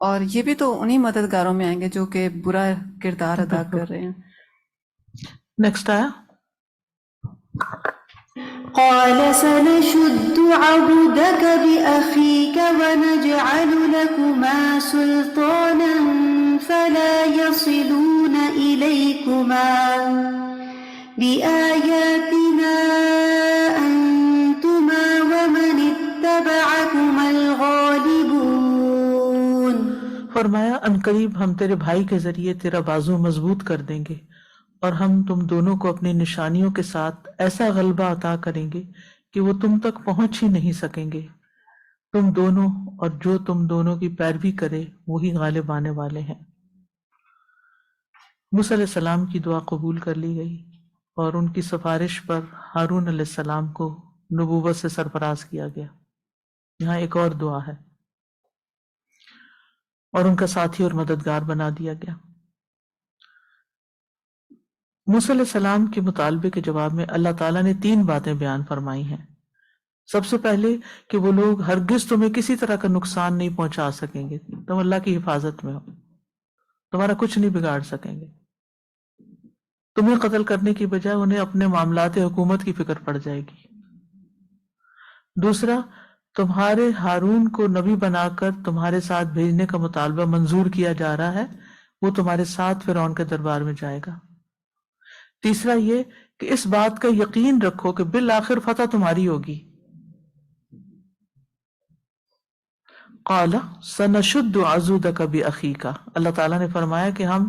اور یہ بھی تو انہی مددگاروں میں آئیں گے جو کہ برا کردار ادا کر رہے ہیں. نیکسٹ آیا قال سنشد عضدك بأخيك ونجعل لكما سلطانا فلا يصلون إليكما بآياتنا أنتما ومن اتبعكما الغالبون. فرمایا عنقریب ہم تیرے بھائی کے ذریعے تیرا بازو مضبوط کر دیں گے اور ہم تم دونوں کو اپنی نشانیوں کے ساتھ ایسا غلبہ عطا کریں گے کہ وہ تم تک پہنچ ہی نہیں سکیں گے. تم دونوں اور جو تم دونوں کی پیروی کرے وہی غالب آنے والے ہیں. موسیٰ علیہ السلام کی دعا قبول کر لی گئی اور ان کی سفارش پر ہارون علیہ السلام کو نبوت سے سرفراز کیا گیا. یہاں ایک اور دعا ہے اور ان کا ساتھی اور مددگار بنا دیا گیا. موسیٰ علیہ السلام کے مطالبے کے جواب میں اللہ تعالیٰ نے 3 باتیں بیان فرمائی ہیں. سب سے پہلے کہ وہ لوگ ہرگز تمہیں کسی طرح کا نقصان نہیں پہنچا سکیں گے. تم اللہ کی حفاظت میں ہو، تمہارا کچھ نہیں بگاڑ سکیں گے. تمہیں قتل کرنے کی بجائے انہیں اپنے معاملات حکومت کی فکر پڑ جائے گی. دوسرا، تمہارے ہارون کو نبی بنا کر تمہارے ساتھ بھیجنے کا مطالبہ منظور کیا جا رہا ہے، وہ تمہارے ساتھ فرعون کے دربار میں جائے گا. تیسرا یہ کہ اس بات کا یقین رکھو کہ بالآخر فتح تمہاری ہوگی. قال سنشد عضدک بأخیک، اللہ تعالیٰ نے فرمایا کہ ہم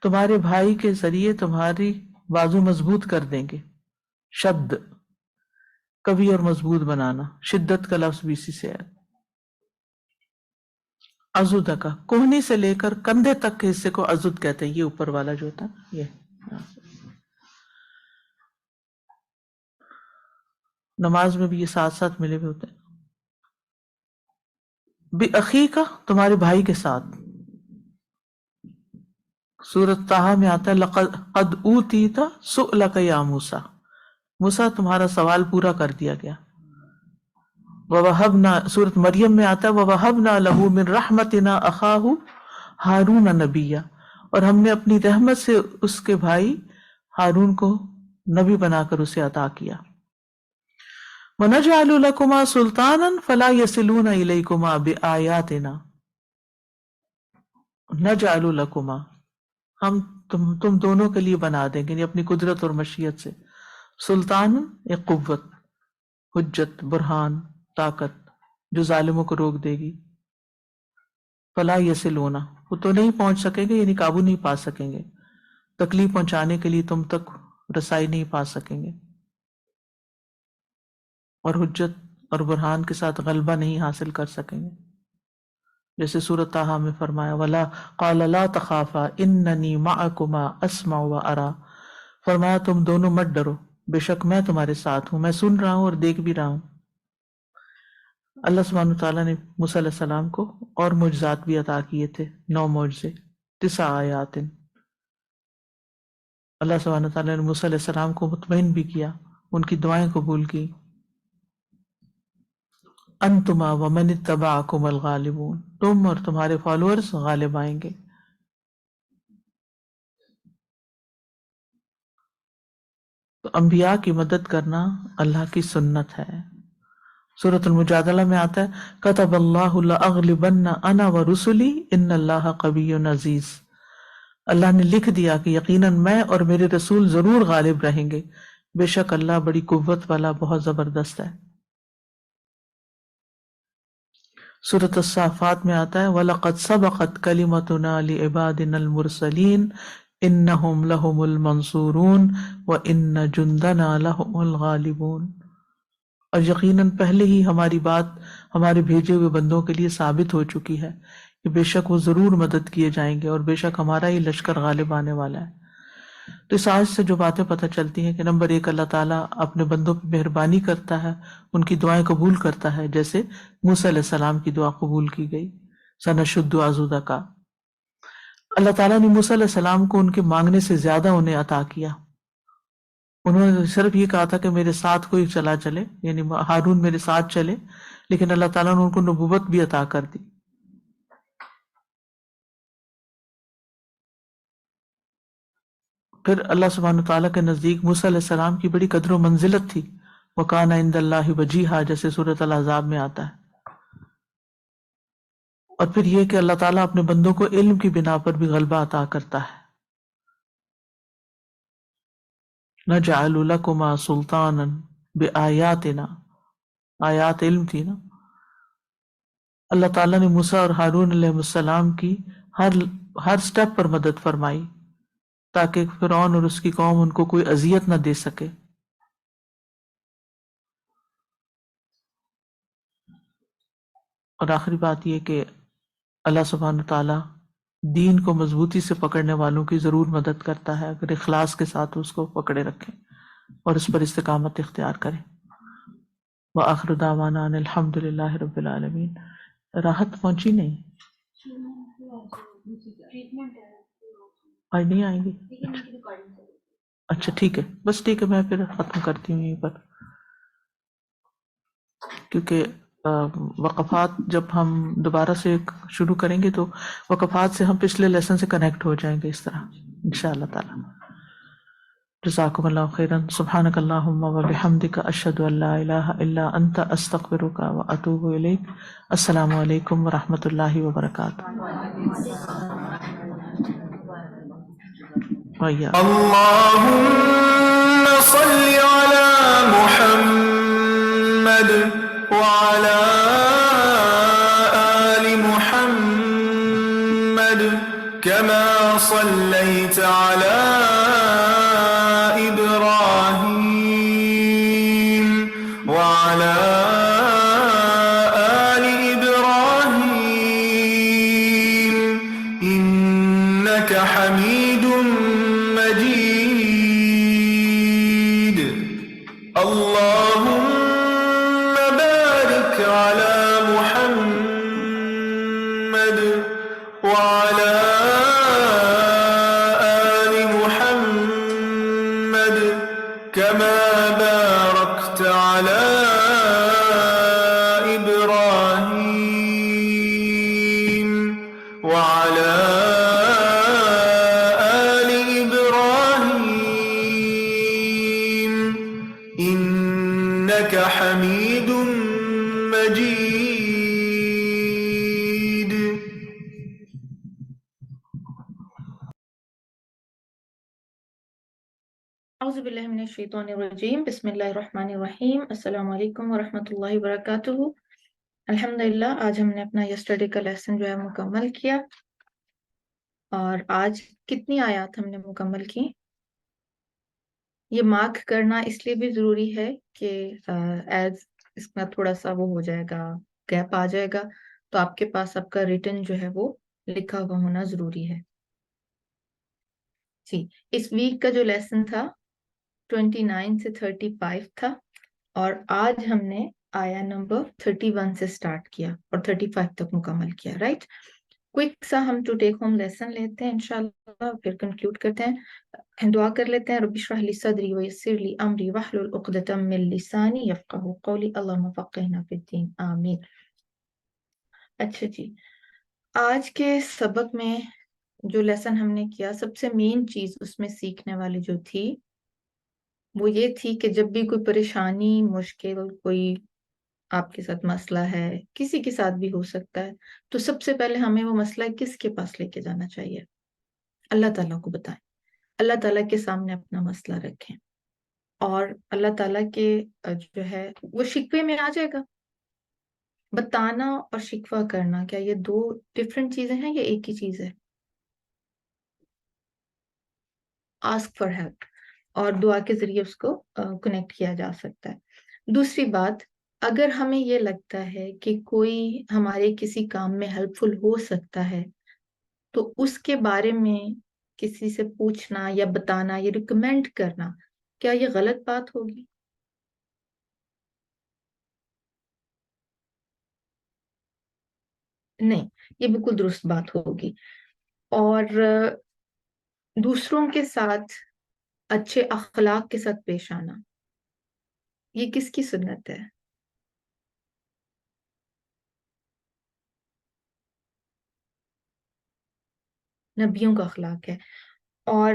تمہارے بھائی کے ذریعے تمہاری بازو مضبوط کر دیں گے. شد کبھی اور مضبوط بنانا، شدت کا لفظ بھی اسی سے ہے. عضدک کوہنی سے لے کر کندھے تک کے حصے کو عضد کہتے ہیں. یہ اوپر والا جو ہوتا ہے یہ نماز میں بھی یہ ساتھ ساتھ ملے ہوئے ہوتے ہیں. بِأَخِيكَ تمہارے بھائی کے ساتھ. سورۃ طٰہٰ میں آتا ہے لَقَدْ قَدْ أُوتِيتَ سُؤْلَكَ يَا مُوسَىٰ، موسیٰ تمہارا سوال پورا کر دیا گیا. وَوَهَبْنَا سورۃ مریم میں آتا ہے وَوَهَبْنَا لَهُ مِن رَحْمَتِنَا أَخَاهُ ہارون نبیًّا، اور ہم نے اپنی رحمت سے اس کے بھائی ہارون کو نبی بنا کر اسے عطا کیا. وَنَجْعَلُ لَكُمَا سُلْطَانًا فَلَا يَصِلُونَ إِلَيْكُمَا بِآيَاتِنَا. نَجْعَلُ لَكُمَا ہم تم دونوں کے لیے بنا دیں گے، یعنی اپنی قدرت اور مشیت سے. سلطان ایک قوت، حجت، برہان، طاقت جو ظالموں کو روک دے گی. فَلَا يَصِلُونَ وہ تو نہیں پہنچ سکیں گے، یعنی قابو نہیں پا سکیں گے، تکلیف پہنچانے کے لیے تم تک رسائی نہیں پا سکیں گے، اور حجت اور برہان کے ساتھ غلبہ نہیں حاصل کر سکیں گے. جیسے سورۃ طٰہٰ میں فرمایا وَلَا قَالَ لَا تَخَافَا إِنَّنِي مَعَكُمَا أَسْمَعُ وَأَرَىٰ، فرمایا تم دونوں مت ڈرو، بے شک میں تمہارے ساتھ ہوں، میں سن رہا ہوں اور دیکھ بھی رہا ہوں. اللہ سبحانہ وتعالیٰ نے موسیٰ علیہ السلام کو اور معجزات بھی عطا کیے تھے، 9 معجزے، 9 آیات. اللہ سبحانہ وتعالیٰ نے موسیٰ علیہ السلام کو مطمئن بھی کیا، ان کی دعائیں قبول کی. انتما ومن اتبعکم الغالبون، تم اور تمہارے فالوورز غالب آئیں گے. تو انبیاء کی مدد کرنا اللہ کی سنت ہے. سورۃ المجادلہ میں آتا ہے کتب اللہ لأغلبن انا ورسلی ان اللہ قوی عزیز، اللہ نے لکھ دیا کہ یقیناً میں اور میرے رسول ضرور غالب رہیں گے، بے شک اللہ بڑی قوت والا بہت زبردست ہے. سورۃ الصافات میں آتا ہے وَلَقَدْ سَبَقَتْ كَلِمَتُنَا لِعِبَادِنَا الْمُرْسَلِينَ إِنَّهُمْ لَهُمُ الْمَنْصُورُونَ وَإِنَّ جُنْدَنَا لَهُمُ الْغَالِبُونَ، اور یقیناً پہلے ہی ہماری بات ہمارے بھیجے ہوئے بندوں کے لیے ثابت ہو چکی ہے کہ بے شک وہ ضرور مدد کیے جائیں گے اور بے شک ہمارا ہی لشکر غالب آنے والا ہے. تو اس آیت سے جو باتیں پتہ چلتی ہیں کہ نمبر 1 اللہ تعالیٰ اپنے بندوں پہ مہربانی کرتا ہے، ان کی دعائیں قبول کرتا ہے، جیسے موسیٰ علیہ السلام کی دعا قبول کی گئی سنشد عضدک. اللہ تعالیٰ نے موسیٰ علیہ السلام کو ان کے مانگنے سے زیادہ انہیں عطا کیا. انہوں نے صرف یہ کہا تھا کہ میرے ساتھ کوئی چلا چلے، یعنی ہارون میرے ساتھ چلے، لیکن اللہ تعالیٰ نے ان کو نبوت بھی عطا کر دی. پھر اللہ سبحانہ تعالیٰ کے نزدیک موسیٰ علیہ السلام کی بڑی قدر و منزلت تھی. وَكَانَ عِندَ اللَّهِ وَجِيهًا جیسے سورۃ الاحزاب میں آتا ہے. اور پھر یہ کہ اللہ تعالیٰ اپنے بندوں کو علم کی بنا پر بھی غلبہ عطا کرتا ہے. نَجْعَلُ لَكُمَا سُلْطَانًا بِآيَاتِنَا، آیات علم تھی نا. اللہ تعالیٰ نے موسیٰ اور ہارون علیہ السلام کی ہر سٹیپ پر مدد فرمائی تاکہ فرعون اور اس کی قوم ان کو کوئی اذیت نہ دے سکے. اور آخری بات یہ کہ اللہ سبحانہ تعالیٰ دین کو مضبوطی سے پکڑنے والوں کی ضرور مدد کرتا ہے اگر اخلاص کے ساتھ اس کو پکڑے رکھیں اور اس پر استقامت اختیار کریں. وآخر دعوانا ان الحمد للہ رب العالمین. راحت پہنچی نہیں؟ آج نہیں آئیں گی؟ اچھا ٹھیک ہے، بس ٹھیک ہے، میں پھر ختم کرتی ہوں یہیں پر، کیونکہ وقفات جب ہم دوبارہ سے شروع کریں گے تو وقفات سے ہم پچھلے لیسن سے کنیکٹ ہو جائیں گے اس طرح انشاءاللہ تعالی. جزاکم اللہ خیرا. سبحانک اللہم وبحمدک، اشہد ان لا الہ الا انت، استغفرک واتوب الیک. السلام علیکم ورحمۃ اللہ وبرکاتہ. اللهم صل على محمد وعلى آل محمد كما صليت على إبراهيم وعلى آل إبراهيم إنك حميد مجيد. اللهم بارك على محمد وعلى آل محمد كما باركت على إبراهيم وعلى آل إبراهيم إنك حميد مجيد. اعوذ باللہ من الشیطان الرجیم. بسم اللہ الرحمن الرحیم. السلام علیکم ورحمۃ اللہ وبرکاتہ. الحمدللہ آج ہم نے اپنا یسٹرڈے کا لیسن جو ہے مکمل کیا. اور آج کتنی آیات ہم نے مکمل کی؟ یہ مارک کرنا اس لیے بھی ضروری ہے کہ ایز اس کا تھوڑا سا وہ ہو جائے گا، گیپ آ جائے گا، تو آپ کے پاس آپ کا ریٹن جو ہے وہ لکھا ہوا ہونا ضروری ہے. جی، اس ویک کا جو لیسن تھا 29 سے 35 تھا، اور آج ہم نے آیا نمبر 31 سے سٹارٹ کیا اور 35 تک مکمل کیا. رائٹ، کوئک سا ہم ٹو ٹیک ہوم لیسن لیتے ہیں انشاءاللہ، پھر کنکلوڈ کرتے ہیں. دعا کر لیتے ہیں. رب اشرح لی صدری ویسر لی امری واحلل عقدۃ من لسانی یفقہوا قولی. اللہم فقہنا فی الدین، آمین. اچھا جی، آج کے سبق میں جو لیسن ہم نے کیا، سب سے مین چیز اس میں سیکھنے والی جو تھی وہ یہ تھی کہ جب بھی کوئی پریشانی، مشکل، کوئی آپ کے ساتھ مسئلہ ہے، کسی کے ساتھ بھی ہو سکتا ہے، تو سب سے پہلے ہمیں وہ مسئلہ کس کے پاس لے کے جانا چاہیے؟ اللہ تعالیٰ کو بتائیں. اللہ تعالیٰ کے سامنے اپنا مسئلہ رکھیں، اور اللہ تعالیٰ کے جو ہے وہ شکوے میں آ جائے گا. بتانا اور شکوہ کرنا، کیا یہ دو ڈفرینٹ چیزیں ہیں یا ایک ہی چیز ہے؟ آسک فار ہیلپ، اور دعا کے ذریعے اس کو کنیکٹ کیا جا سکتا ہے. دوسری بات، اگر ہمیں یہ لگتا ہے کہ کوئی ہمارے کسی کام میں ہیلپ فل ہو سکتا ہے، تو اس کے بارے میں کسی سے پوچھنا یا بتانا یا ریکمینڈ کرنا، کیا یہ غلط بات ہوگی؟ نہیں، یہ بالکل درست بات ہوگی. اور دوسروں کے ساتھ اچھے اخلاق کے ساتھ پیش آنا، یہ کس کی سنت ہے؟ نبیوں کا اخلاق ہے. اور